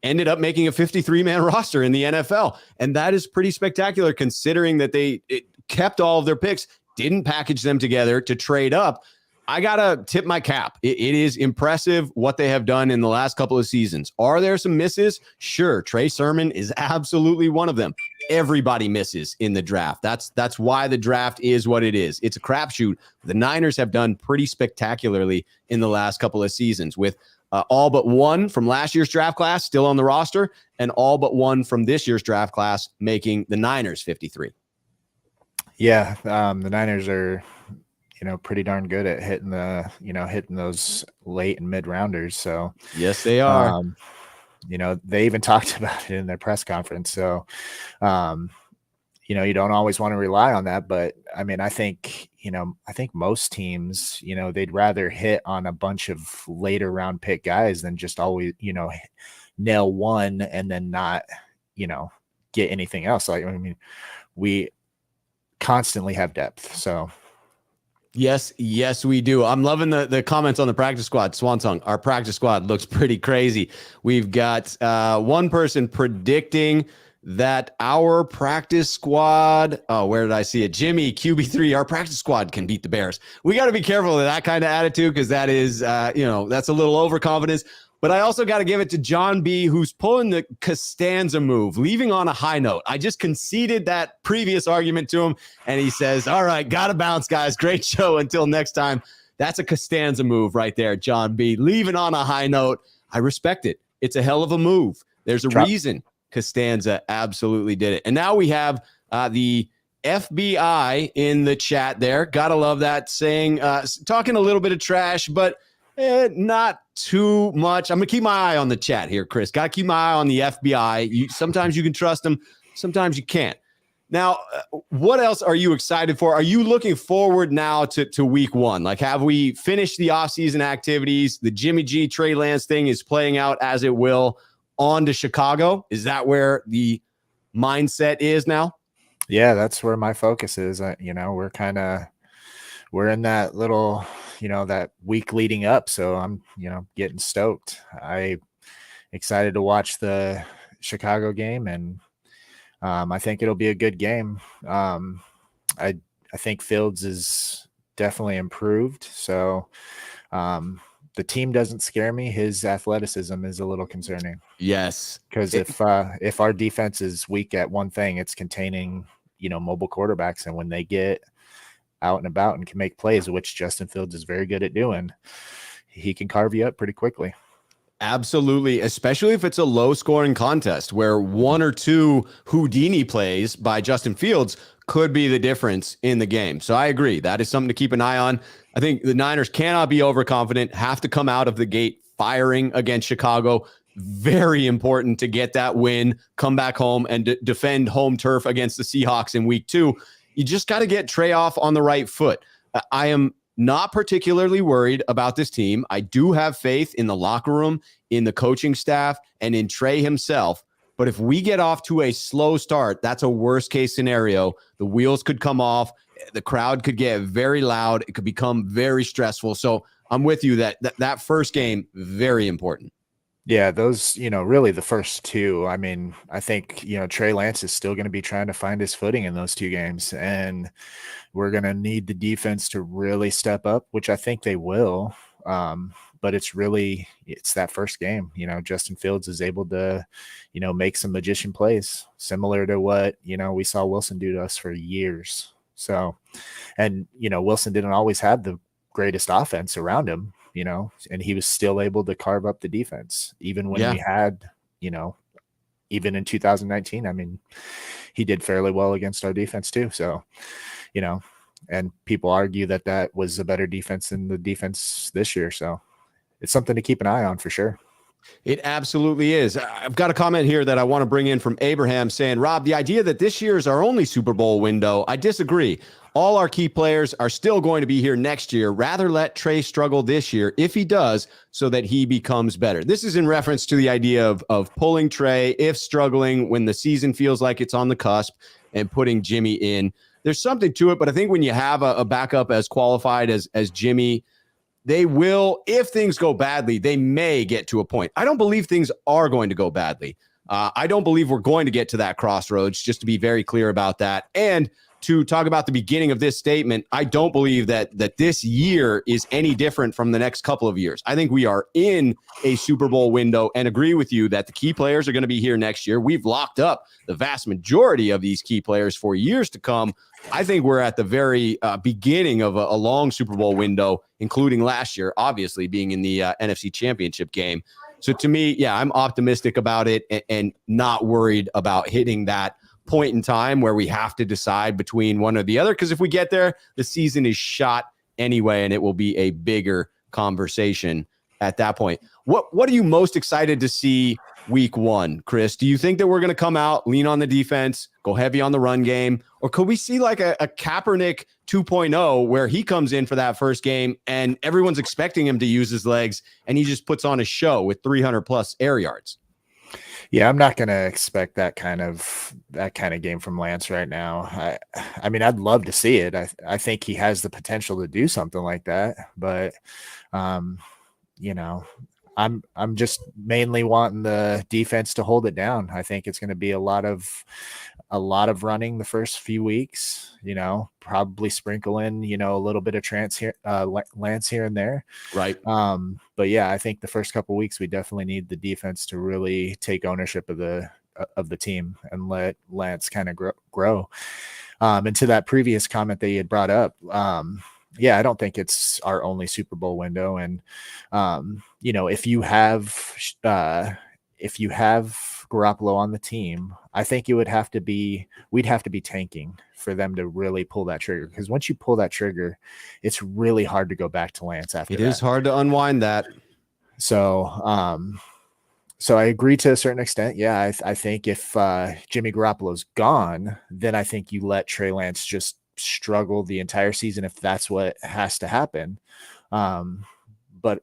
S1: ended up making a 53-man roster in the NFL. And that is pretty spectacular considering that they kept all of their picks, didn't package them together to trade up. I got to tip my cap. It is impressive what they have done in the last couple of seasons. Are there some misses? Sure. Trey Sermon is absolutely one of them. Everybody misses in the draft. That's why the draft is what it is. It's a crapshoot. The Niners have done pretty spectacularly in the last couple of seasons with all but one from last year's draft class still on the roster and all but one from this year's draft class making the Niners 53.
S5: Yeah, the Niners are pretty darn good at hitting those late and mid rounders. So
S1: yes, they are.
S5: They even talked about it in their press conference. So, you don't always want to rely on that, but I mean, I think most teams, they'd rather hit on a bunch of later round pick guys than just always, nail one and then not, get anything else. Like, I mean, we constantly have depth. So,
S1: Yes, we do. I'm loving the comments on the practice squad. Swansong, our practice squad looks pretty crazy. We've got one person predicting that our practice squad, where did I see it? Jimmy, QB3, our practice squad can beat the Bears. We got to be careful of that kind of attitude because that is, that's a little overconfidence. But I also got to give it to John B., who's pulling the Costanza move, leaving on a high note. I just conceded that previous argument to him, and he says, all right, got to bounce, guys. Great show. Until next time. That's a Costanza move right there, John B., leaving on a high note. I respect it. It's a hell of a move. There's a reason Costanza absolutely did it. And now we have the FBI in the chat there. Got to love that, saying, talking a little bit of trash, but not too much. I'm going to keep my eye on the chat here, Chris. Got to keep my eye on the FBI. Sometimes you can trust them. Sometimes you can't. Now, what else are you excited for? Are you looking forward now to week one? Like, have we finished the offseason activities? The Jimmy G, Trey Lance thing is playing out as it will on to Chicago. Is that where the mindset is now?
S5: Yeah, that's where my focus is. We're in that little, that week leading up. So I'm, getting stoked. excited to watch the Chicago game, and I think it'll be a good game. I think Fields is definitely improved. So the team doesn't scare me. His athleticism is a little concerning.
S1: Yes.
S5: Because if our defense is weak at one thing, it's containing, mobile quarterbacks. And when they get out and about and can make plays, which Justin Fields is very good at doing, he can carve you up pretty quickly.
S1: Absolutely, especially if it's a low-scoring contest where one or two Houdini plays by Justin Fields could be the difference in the game. So I agree. That is something to keep an eye on. I think the Niners cannot be overconfident, have to come out of the gate firing against Chicago. Very important to get that win, come back home and defend home turf against the Seahawks in week 2. You just got to get Trey off on the right foot. I am not particularly worried about this team. I do have faith in the locker room, in the coaching staff, and in Trey himself. But if we get off to a slow start, that's a worst case scenario. The wheels could come off. The crowd could get very loud. It could become very stressful. So I'm with you that first game, very important.
S5: Yeah, those, really the first two. I mean, I think, Trey Lance is still going to be trying to find his footing in those two games. And we're going to need the defense to really step up, which I think they will. But it's that first game. Justin Fields is able to, make some magician plays similar to what, we saw Wilson do to us for years. So, and, Wilson didn't always have the greatest offense around him, and he was still able to carve up the defense, even when we had, even in 2019. I mean, he did fairly well against our defense too. So, and people argue that was a better defense than the defense this year. So it's something to keep an eye on for sure.
S1: It absolutely is. I've got a comment here that I want to bring in from Abraham saying, Rob, the idea that this year is our only Super Bowl window, I disagree. All our key players are still going to be here next year. Rather let Trey struggle this year, if he does, so that he becomes better. This is in reference to the idea of pulling Trey, if struggling, when the season feels like it's on the cusp, and putting Jimmy in. There's something to it, but I think when you have a backup as qualified as Jimmy, they will, if things go badly, they may get to a point. I don't believe things are going to go badly. I don't believe we're going to get to that crossroads, just to be very clear about that. And to talk about the beginning of this statement, I don't believe that this year is any different from the next couple of years. I think we are in a Super Bowl window and agree with you that the key players are going to be here next year. We've locked up the vast majority of these key players for years to come. I think we're at the very beginning of a long Super Bowl window, including last year, obviously being in the NFC Championship game. So to me, yeah, I'm optimistic about it and not worried about hitting that point in time where we have to decide between one or the other. Because if we get there, the season is shot anyway, and it will be a bigger conversation at that point. What are you most excited to see week 1, Chris? Do you think that we're going to come out, lean on the defense, go heavy on the run game? Or could we see like a Kaepernick 2.0 where he comes in for that first game and everyone's expecting him to use his legs and he just puts on a show with 300 plus air yards?
S5: Yeah, I'm not going to expect that kind of game from Lance right now. I mean, I'd love to see it. I think he has the potential to do something like that, but I'm just mainly wanting the defense to hold it down. I think it's going to be a lot of running the first few weeks, probably sprinkle in, a little bit of Lance here and there.
S1: Right.
S5: But yeah, I think the first couple of weeks, we definitely need the defense to really take ownership of the team and let Lance kind of grow. And to that previous comment that you had brought up, yeah, I don't think it's our only Super Bowl window. And, if you have Garoppolo on the team, I think we'd have to be tanking for them to really pull that trigger. Because once you pull that trigger, it's really hard to go back to Lance after that.
S1: It is hard to unwind that.
S5: So I agree to a certain extent. Yeah, I think if Jimmy Garoppolo's gone, then I think you let Trey Lance just struggle the entire season if that's what has to happen. But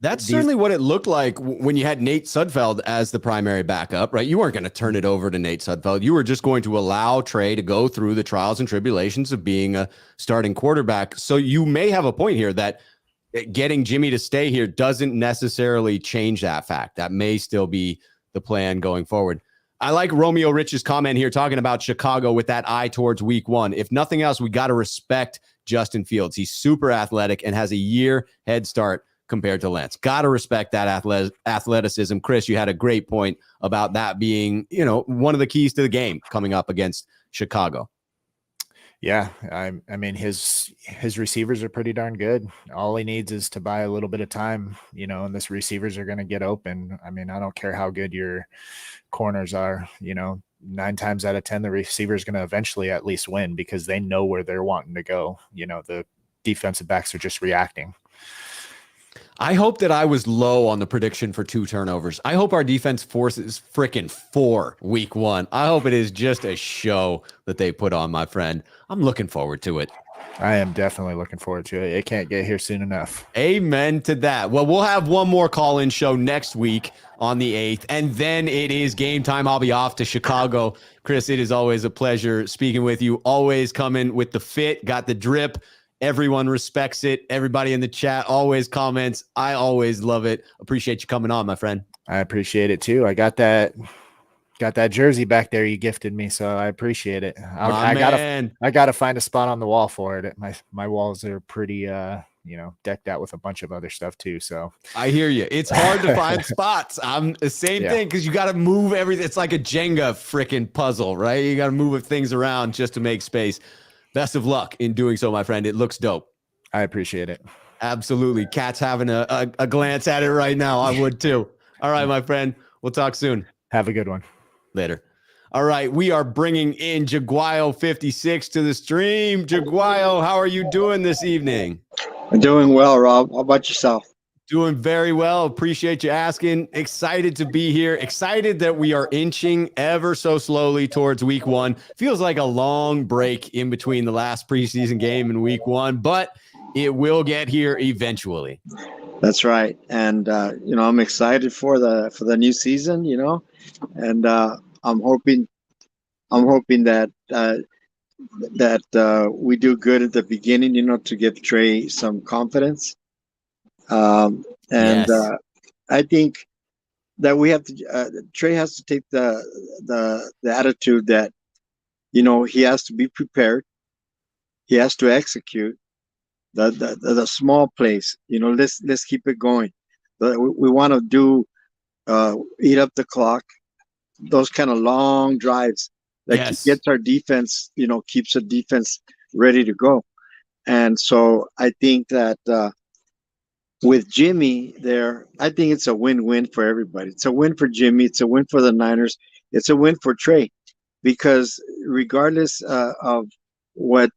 S1: that's certainly what it looked like when you had Nate Sudfeld as the primary backup, right? You weren't going to turn it over to Nate Sudfeld. You were just going to allow Trey to go through the trials and tribulations of being a starting quarterback. So you may have a point here that getting Jimmy to stay here doesn't necessarily change that fact. That may still be the plan going forward. I like Romeo Rich's comment here talking about Chicago with that eye towards week 1. If nothing else, we got to respect Justin Fields. He's super athletic and has a year head start compared to Lance. Got to respect that athleticism. Chris, you had a great point about that being, one of the keys to the game coming up against Chicago.
S5: Yeah, I mean his receivers are pretty darn good. All he needs is to buy a little bit of time, and this receivers are going to get open. I mean, I don't care how good your corners are, 9 times out of 10 the receiver is going to eventually at least win because they know where they're wanting to go. The defensive backs are just reacting.
S1: I hope that I was low on the prediction for 2 turnovers. I hope our defense forces freaking 4 week 1. I hope it is just a show that they put on, my friend. I'm looking forward to it.
S5: I am definitely looking forward to it. It can't get here soon enough.
S1: Amen to that. Well, we'll have one more call-in show next week on the 8th, and then it is game time. I'll be off to Chicago. Chris, it is always a pleasure speaking with you. Always coming with the fit, got the drip. Everyone respects it. Everybody in the chat always comments. I always love it. Appreciate you coming on, my friend.
S5: I appreciate it too. I got that jersey back there you gifted me, so I appreciate it. I gotta find a spot on the wall for it. My walls are pretty decked out with a bunch of other stuff too. So
S1: I hear you. It's hard to find spots. I'm the same thing because you got to move everything. It's like a Jenga freaking puzzle, right? You got to move things around just to make space. Best of luck in doing so, my friend. It looks dope.
S5: I appreciate it.
S1: Absolutely. Cat's having a glance at it right now. I would too. All right, my friend. We'll talk soon.
S5: Have a good one.
S1: Later. All right. We are bringing in Jaguayo56 to the stream. Jaguayo, how are you doing this evening?
S6: I'm doing well, Rob. How about yourself?
S1: Doing very well. Appreciate you asking. Excited to be here. Excited that we are inching ever so slowly towards week 1. Feels like a long break in between the last preseason game and week 1, but it will get here eventually.
S6: That's right. And, I'm excited for the new season, and I'm hoping that we do good at the beginning, to give Trey some confidence.
S1: Yes.
S6: I think that we have to, Trey has to take the attitude that, he has to be prepared. He has to execute the small plays, let's keep it going. We want to do, eat up the clock, those kind of long drives that gets our defense, keeps the defense ready to go. And so I think that, with Jimmy there, I think it's a win-win for everybody. It's a win for Jimmy. It's a win for the Niners. It's a win for Trey, because regardless of what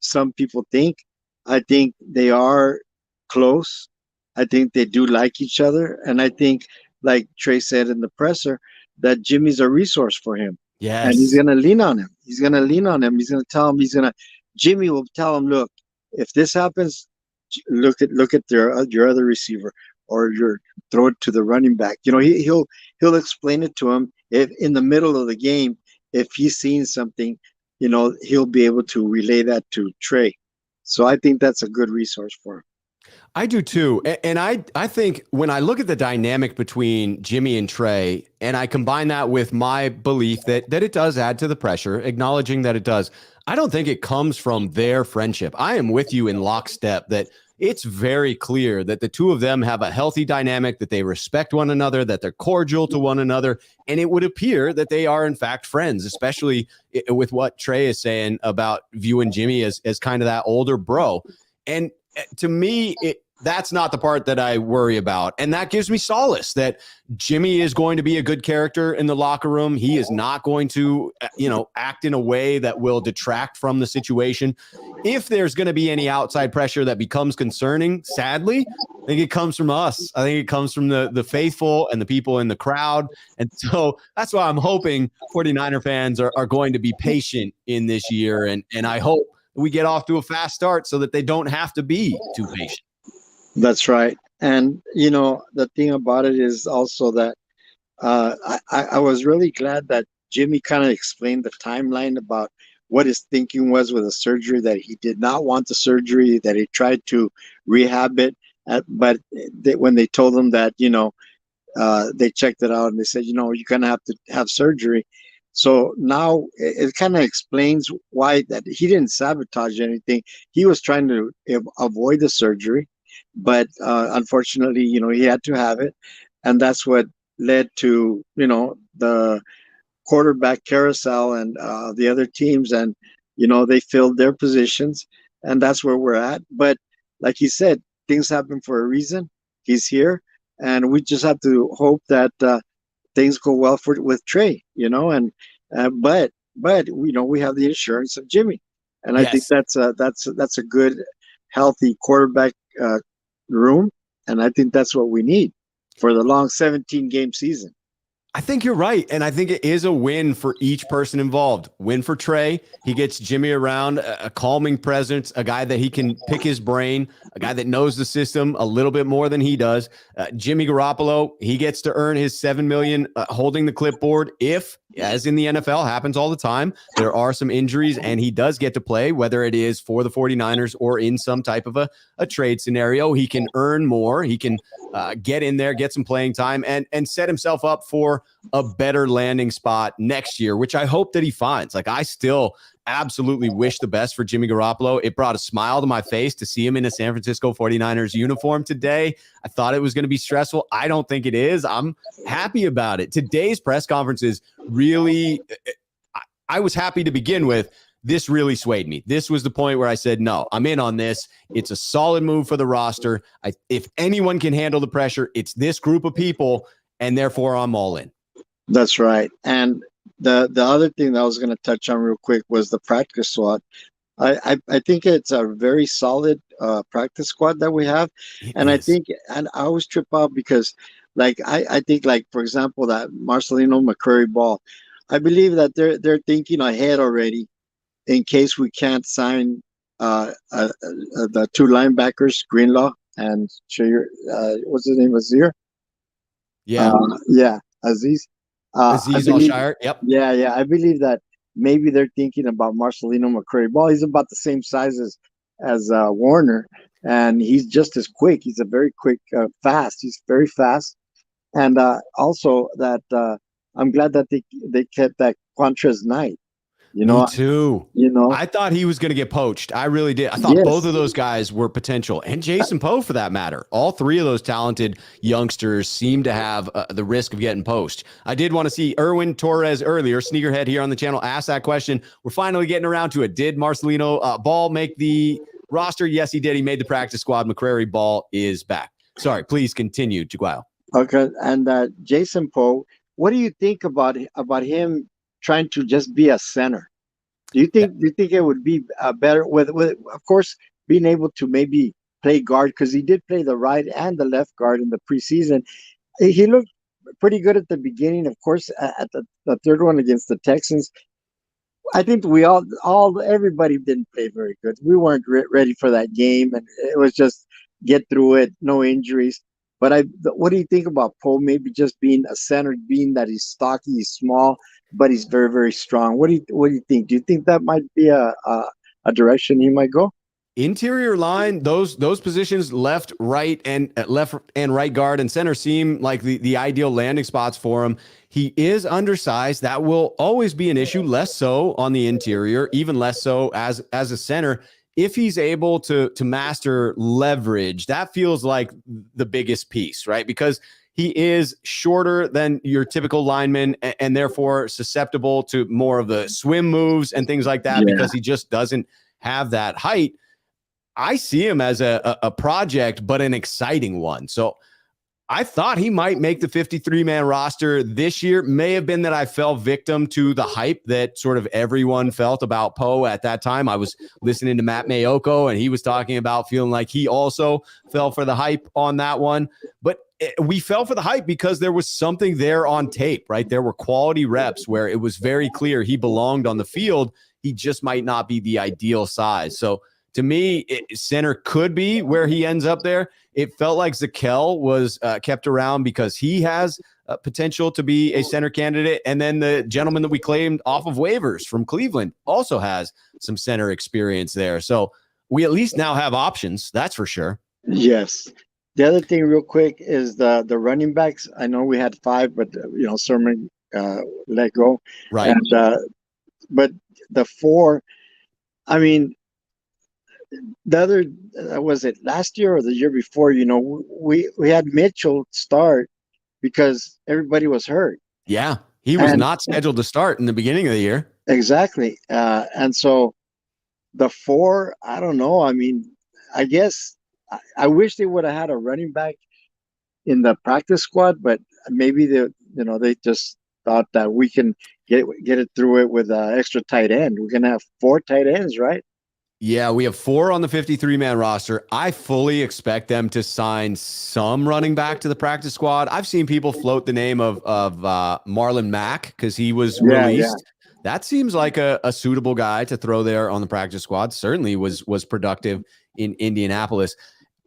S6: some people think, I think they are close. I think they do like each other. And I think, like Trey said in the presser, that Jimmy's a resource for him.
S1: Yes.
S6: And he's going to lean on him. He's going to tell him, Jimmy will tell him, look, if this happens, look at your other receiver, or throw it to the running back. He'll explain it to him. If in the middle of the game, if he's seeing something, he'll be able to relay that to Trey. So I think that's a good resource for him.
S1: I do too. And I think when I look at the dynamic between Jimmy and Trey, and I combine that with my belief that it does add to the pressure, acknowledging that it does, I don't think it comes from their friendship. I am with you in lockstep that it's very clear that the two of them have a healthy dynamic, that they respect one another, that they're cordial to one another. And it would appear that they are, in fact, friends, especially with what Trey is saying about viewing Jimmy as kind of that older bro. And to me, that's not the part that I worry about. And that gives me solace that Jimmy is going to be a good character in the locker room. He is not going to, act in a way that will detract from the situation. If there's going to be any outside pressure that becomes concerning, sadly, I think it comes from us. I think it comes from the faithful and the people in the crowd. And so that's why I'm hoping 49er fans are going to be patient in this year. And I hope we get off to a fast start so that they don't have to be too patient.
S6: That's right. And, the thing about it is also that I was really glad that Jimmy kind of explained the timeline about what his thinking was with the surgery, that he did not want the surgery, that he tried to rehab it. But when they told him that, they checked it out and they said, you're going to have to have surgery. So now it kind of explains why that he didn't sabotage anything. He was trying to avoid the surgery, but unfortunately, he had to have it. And that's what led to, the quarterback carousel and the other teams. And, they filled their positions, and that's where we're at. But like he said, things happen for a reason. He's here, and we just have to hope that things go well with Trey, and but we have the insurance of Jimmy, and I think that's a good, healthy quarterback room, and I think that's what we need for the long 17-game season.
S1: I think you're right. And I think it is a win for each person involved. Win for Trey. He gets Jimmy around, a calming presence, a guy that he can pick his brain, a guy that knows the system a little bit more than he does. Jimmy Garoppolo, he gets to earn his $7 million holding the clipboard if, as in the NFL, happens all the time, there are some injuries and he does get to play, whether it is for the 49ers or in some type of a trade scenario. He can earn more. He can get in there, get some playing time, and set himself up for a better landing spot next year, which I hope that he finds. Like, I still absolutely wish the best for Jimmy Garoppolo. It brought a smile to my face to see him in a San Francisco 49ers uniform today. I thought it was going to be stressful. I don't think it is. I'm happy about it. Today's press conference is really, I was happy to begin with. This really swayed me. This was the point where I said, no, I'm in on this. It's a solid move for the roster. If anyone can handle the pressure, it's this group of people, and therefore I'm all in.
S6: That's right. And the other thing that I was going to touch on real quick was the practice squad. I think it's a very solid practice squad that we have. And I always trip out because, like, I think, like, for example, that Marcelino McCurry Ball, I believe that they're thinking ahead already in case we can't sign the two linebackers, Greenlaw and what's his name, Azir? Aziz.
S1: Aziz Al-Shire. Yep.
S6: Yeah. I believe that maybe they're thinking about Marcelino McCurry Ball. He's about the same size as Warner, and he's just as quick. He's a very quick, fast. He's very fast. And also that I'm glad that they kept that Quantrez Knight.
S1: Me too.
S6: I
S1: thought he was going to get poached. I really did. I thought both of those guys were potential, and Jason Poe for that matter. All three of those talented youngsters seem to have the risk of getting poached. I did want to see Erwin Torres earlier, Sneakerhead here on the channel, ask that question. We're finally getting around to it. Did Marcelino Ball make the roster? Yes, he did. He made the practice squad. McCrary Ball is back. Sorry, please continue, Jaguayo.
S6: Okay, and Jason Poe, what do you think about him trying to just be a center? Do you think it would be better with of course being able to maybe play guard, because he did play the right and the left guard in the preseason. He looked pretty good at the beginning, of course, at the third one against the Texans. I think everybody didn't play very good. We weren't ready for that game, and it was just get through it, no injuries. But what do you think about Poe maybe just being a center, being that he's stocky, he's small, but he's very, very strong? What do you think? Do you think that might be a direction he might go?
S1: Interior line, those positions, left and right guard and center seem like the ideal landing spots for him. He is undersized. That will always be an issue, less so on the interior, even less so as a center. If he's able to master leverage, that feels like the biggest piece, right? Because he is shorter than your typical lineman and therefore susceptible to more of the swim moves and things like that, because he just doesn't have that height. I see him as a project, but an exciting one. So I thought he might make the 53-man roster this year. May have been that I fell victim to the hype that sort of everyone felt about Poe at that time. I was listening to Matt Mayoko, and he was talking about feeling like he also fell for the hype on that one. But we fell for the hype because there was something there on tape, right? There were quality reps where it was very clear he belonged on the field. He just might not be the ideal size. So to me, center could be where he ends up there. It felt like Zakel was kept around because he has potential to be a center candidate. And then the gentleman that we claimed off of waivers from Cleveland also has some center experience there. So we at least now have options. That's for sure.
S6: Yes. The other thing, real quick, is the running backs. I know we had 5, but Sermon let go.
S1: Right.
S6: And but the 4, I mean, the other was it last year or the year before? We had Mitchell start because everybody was hurt.
S1: Yeah, he was not scheduled to start in the beginning of the year.
S6: Exactly. And so the 4, I don't know. I mean, I guess I wish they would have had a running back in the practice squad, but maybe they just thought that we can get it through it with an extra tight end. We're gonna have 4 tight ends, right?
S1: Yeah, we have 4 on the 53-man roster. I fully expect them to sign some running back to the practice squad. I've seen people float the name of Marlon Mack because he was released. Yeah. That seems like a suitable guy to throw there on the practice squad. Certainly was productive in Indianapolis.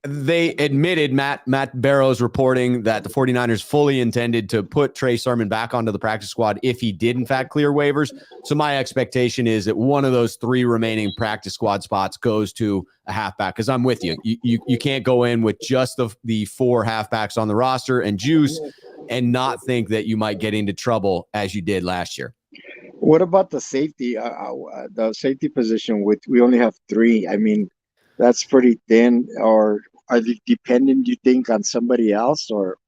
S1: They admitted, Matt Barrows reporting that the 49ers fully intended to put Trey Sermon back onto the practice squad if he did, in fact, clear waivers. So my expectation is that one of those 3 remaining practice squad spots goes to a halfback, because I'm with you. You can't go in with just the 4 halfbacks on the roster and juice and not think that you might get into trouble as you did last year.
S6: What about the safety? The safety position, we only have 3. I mean, that's pretty thin. Or are they dependent, do you think, on somebody else, or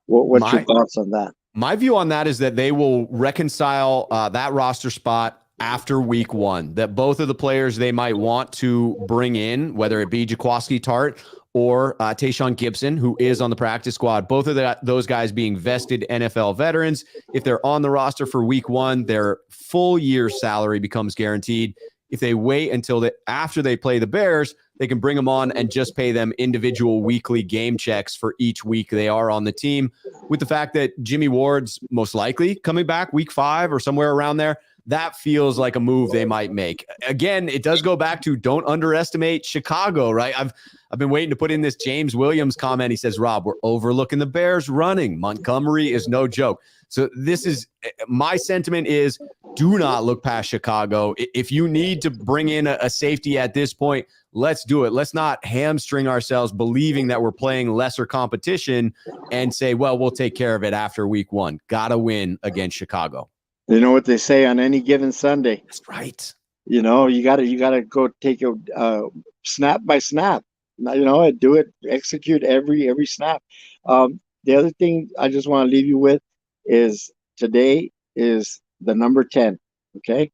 S6: what's your thoughts on that?
S1: My view on that is that they will reconcile that roster spot after week 1, that both of the players they might want to bring in, whether it be Jaquiski Tart or Tayshaun Gibson, who is on the practice squad, both of those guys being vested NFL veterans. If they're on the roster for week 1, their full year salary becomes guaranteed. If they wait until after they play the Bears, they can bring them on and just pay them individual weekly game checks for each week they are on the team. With the fact that Jimmy Ward's most likely coming back week 5 or somewhere around there, that feels like a move they might make. Again, it does go back to don't underestimate Chicago, right? I've been waiting to put in this James Williams comment. He says, Rob, we're overlooking the Bears running. Montgomery is no joke. So this is my sentiment is do not look past Chicago. If you need to bring in a safety at this point, let's do it. Let's not hamstring ourselves believing that we're playing lesser competition and say, well, we'll take care of it after week 1. Got to win against Chicago.
S6: You know what they say on any given Sunday.
S1: That's right.
S6: You gotta go take a snap by snap. Do it, execute every snap. The other thing I just want to leave you with is today is the number 10. Okay,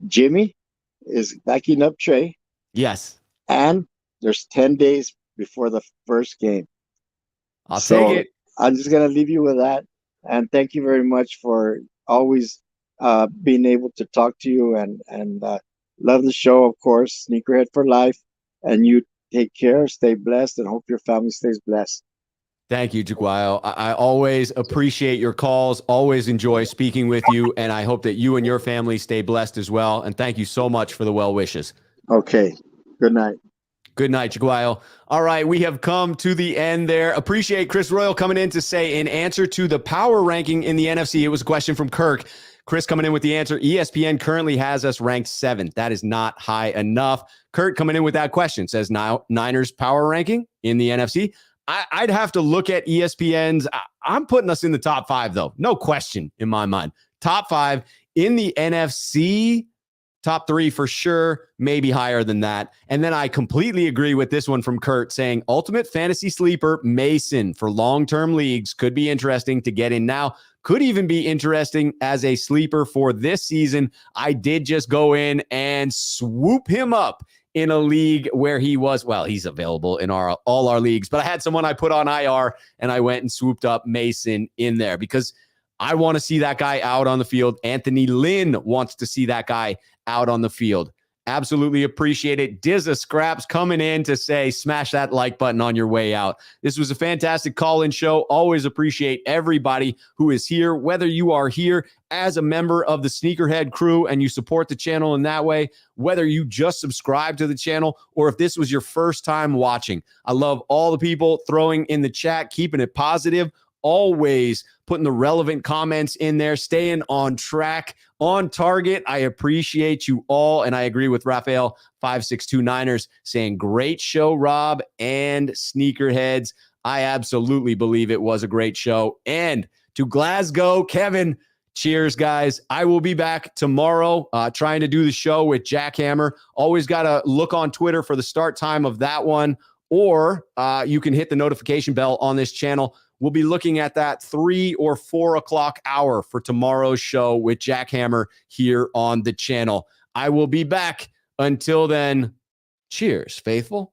S6: Jimmy is backing up Trey.
S1: Yes,
S6: and there's 10 days before the first game.
S1: I'll take it.
S6: I'm just gonna leave you with that, and thank you very much for always being able to talk to you and love the show, of course. Sneakerhead for life, and you take care, stay blessed, and hope your family stays blessed.
S1: Thank you, Jaguayo. I always appreciate your calls, always enjoy speaking with you, and I hope that you and your family stay blessed as well. And thank you so much for the well wishes.
S6: Okay. Good night.
S1: Good night, Jaguayo. All right, we have come to the end there. Appreciate Chris Royal coming in to say in answer to the power ranking in the NFC, it was a question from Kirk. Chris coming in with the answer. ESPN currently has us ranked 7th. That is not high enough. Kurt coming in with that question says now Niners power ranking in the NFC. I'd have to look at ESPN's. I'm putting us in the top 5, though. No question in my mind. Top 5 in the NFC. Top 3 for sure, maybe higher than that. And then I completely agree with this one from Kurt saying ultimate fantasy sleeper Mason for long-term leagues could be interesting to get in now. Could even be interesting as a sleeper for this season. I did just go in and swoop him up in a league where he was, well, he's available in all our leagues, but I had someone I put on IR and I went and swooped up Mason in there because I want to see that guy out on the field. Anthony Lynn wants to see that guy out on the field. Absolutely appreciate it. Dizza Scraps coming in to say, smash that like button on your way out. This was a fantastic call-in show. Always appreciate everybody who is here, whether you are here as a member of the Sneakerhead Crew and you support the channel in that way, whether you just subscribe to the channel, or if this was your first time watching. I love all the people throwing in the chat, keeping it positive. always putting the relevant comments in there, staying on track, on target. I appreciate you all. And I agree with Raphael 5629ers saying great show, Rob and Sneakerheads. I absolutely believe it was a great show. And to Glasgow, Kevin, cheers, guys. I will be back tomorrow trying to do the show with Jackhammer. Always got to look on Twitter for the start time of that one, or you can hit the notification bell on this channel. We'll be looking at that 3 or 4 o'clock hour for tomorrow's show with Jackhammer here on the channel. I will be back. Until then, cheers, faithful.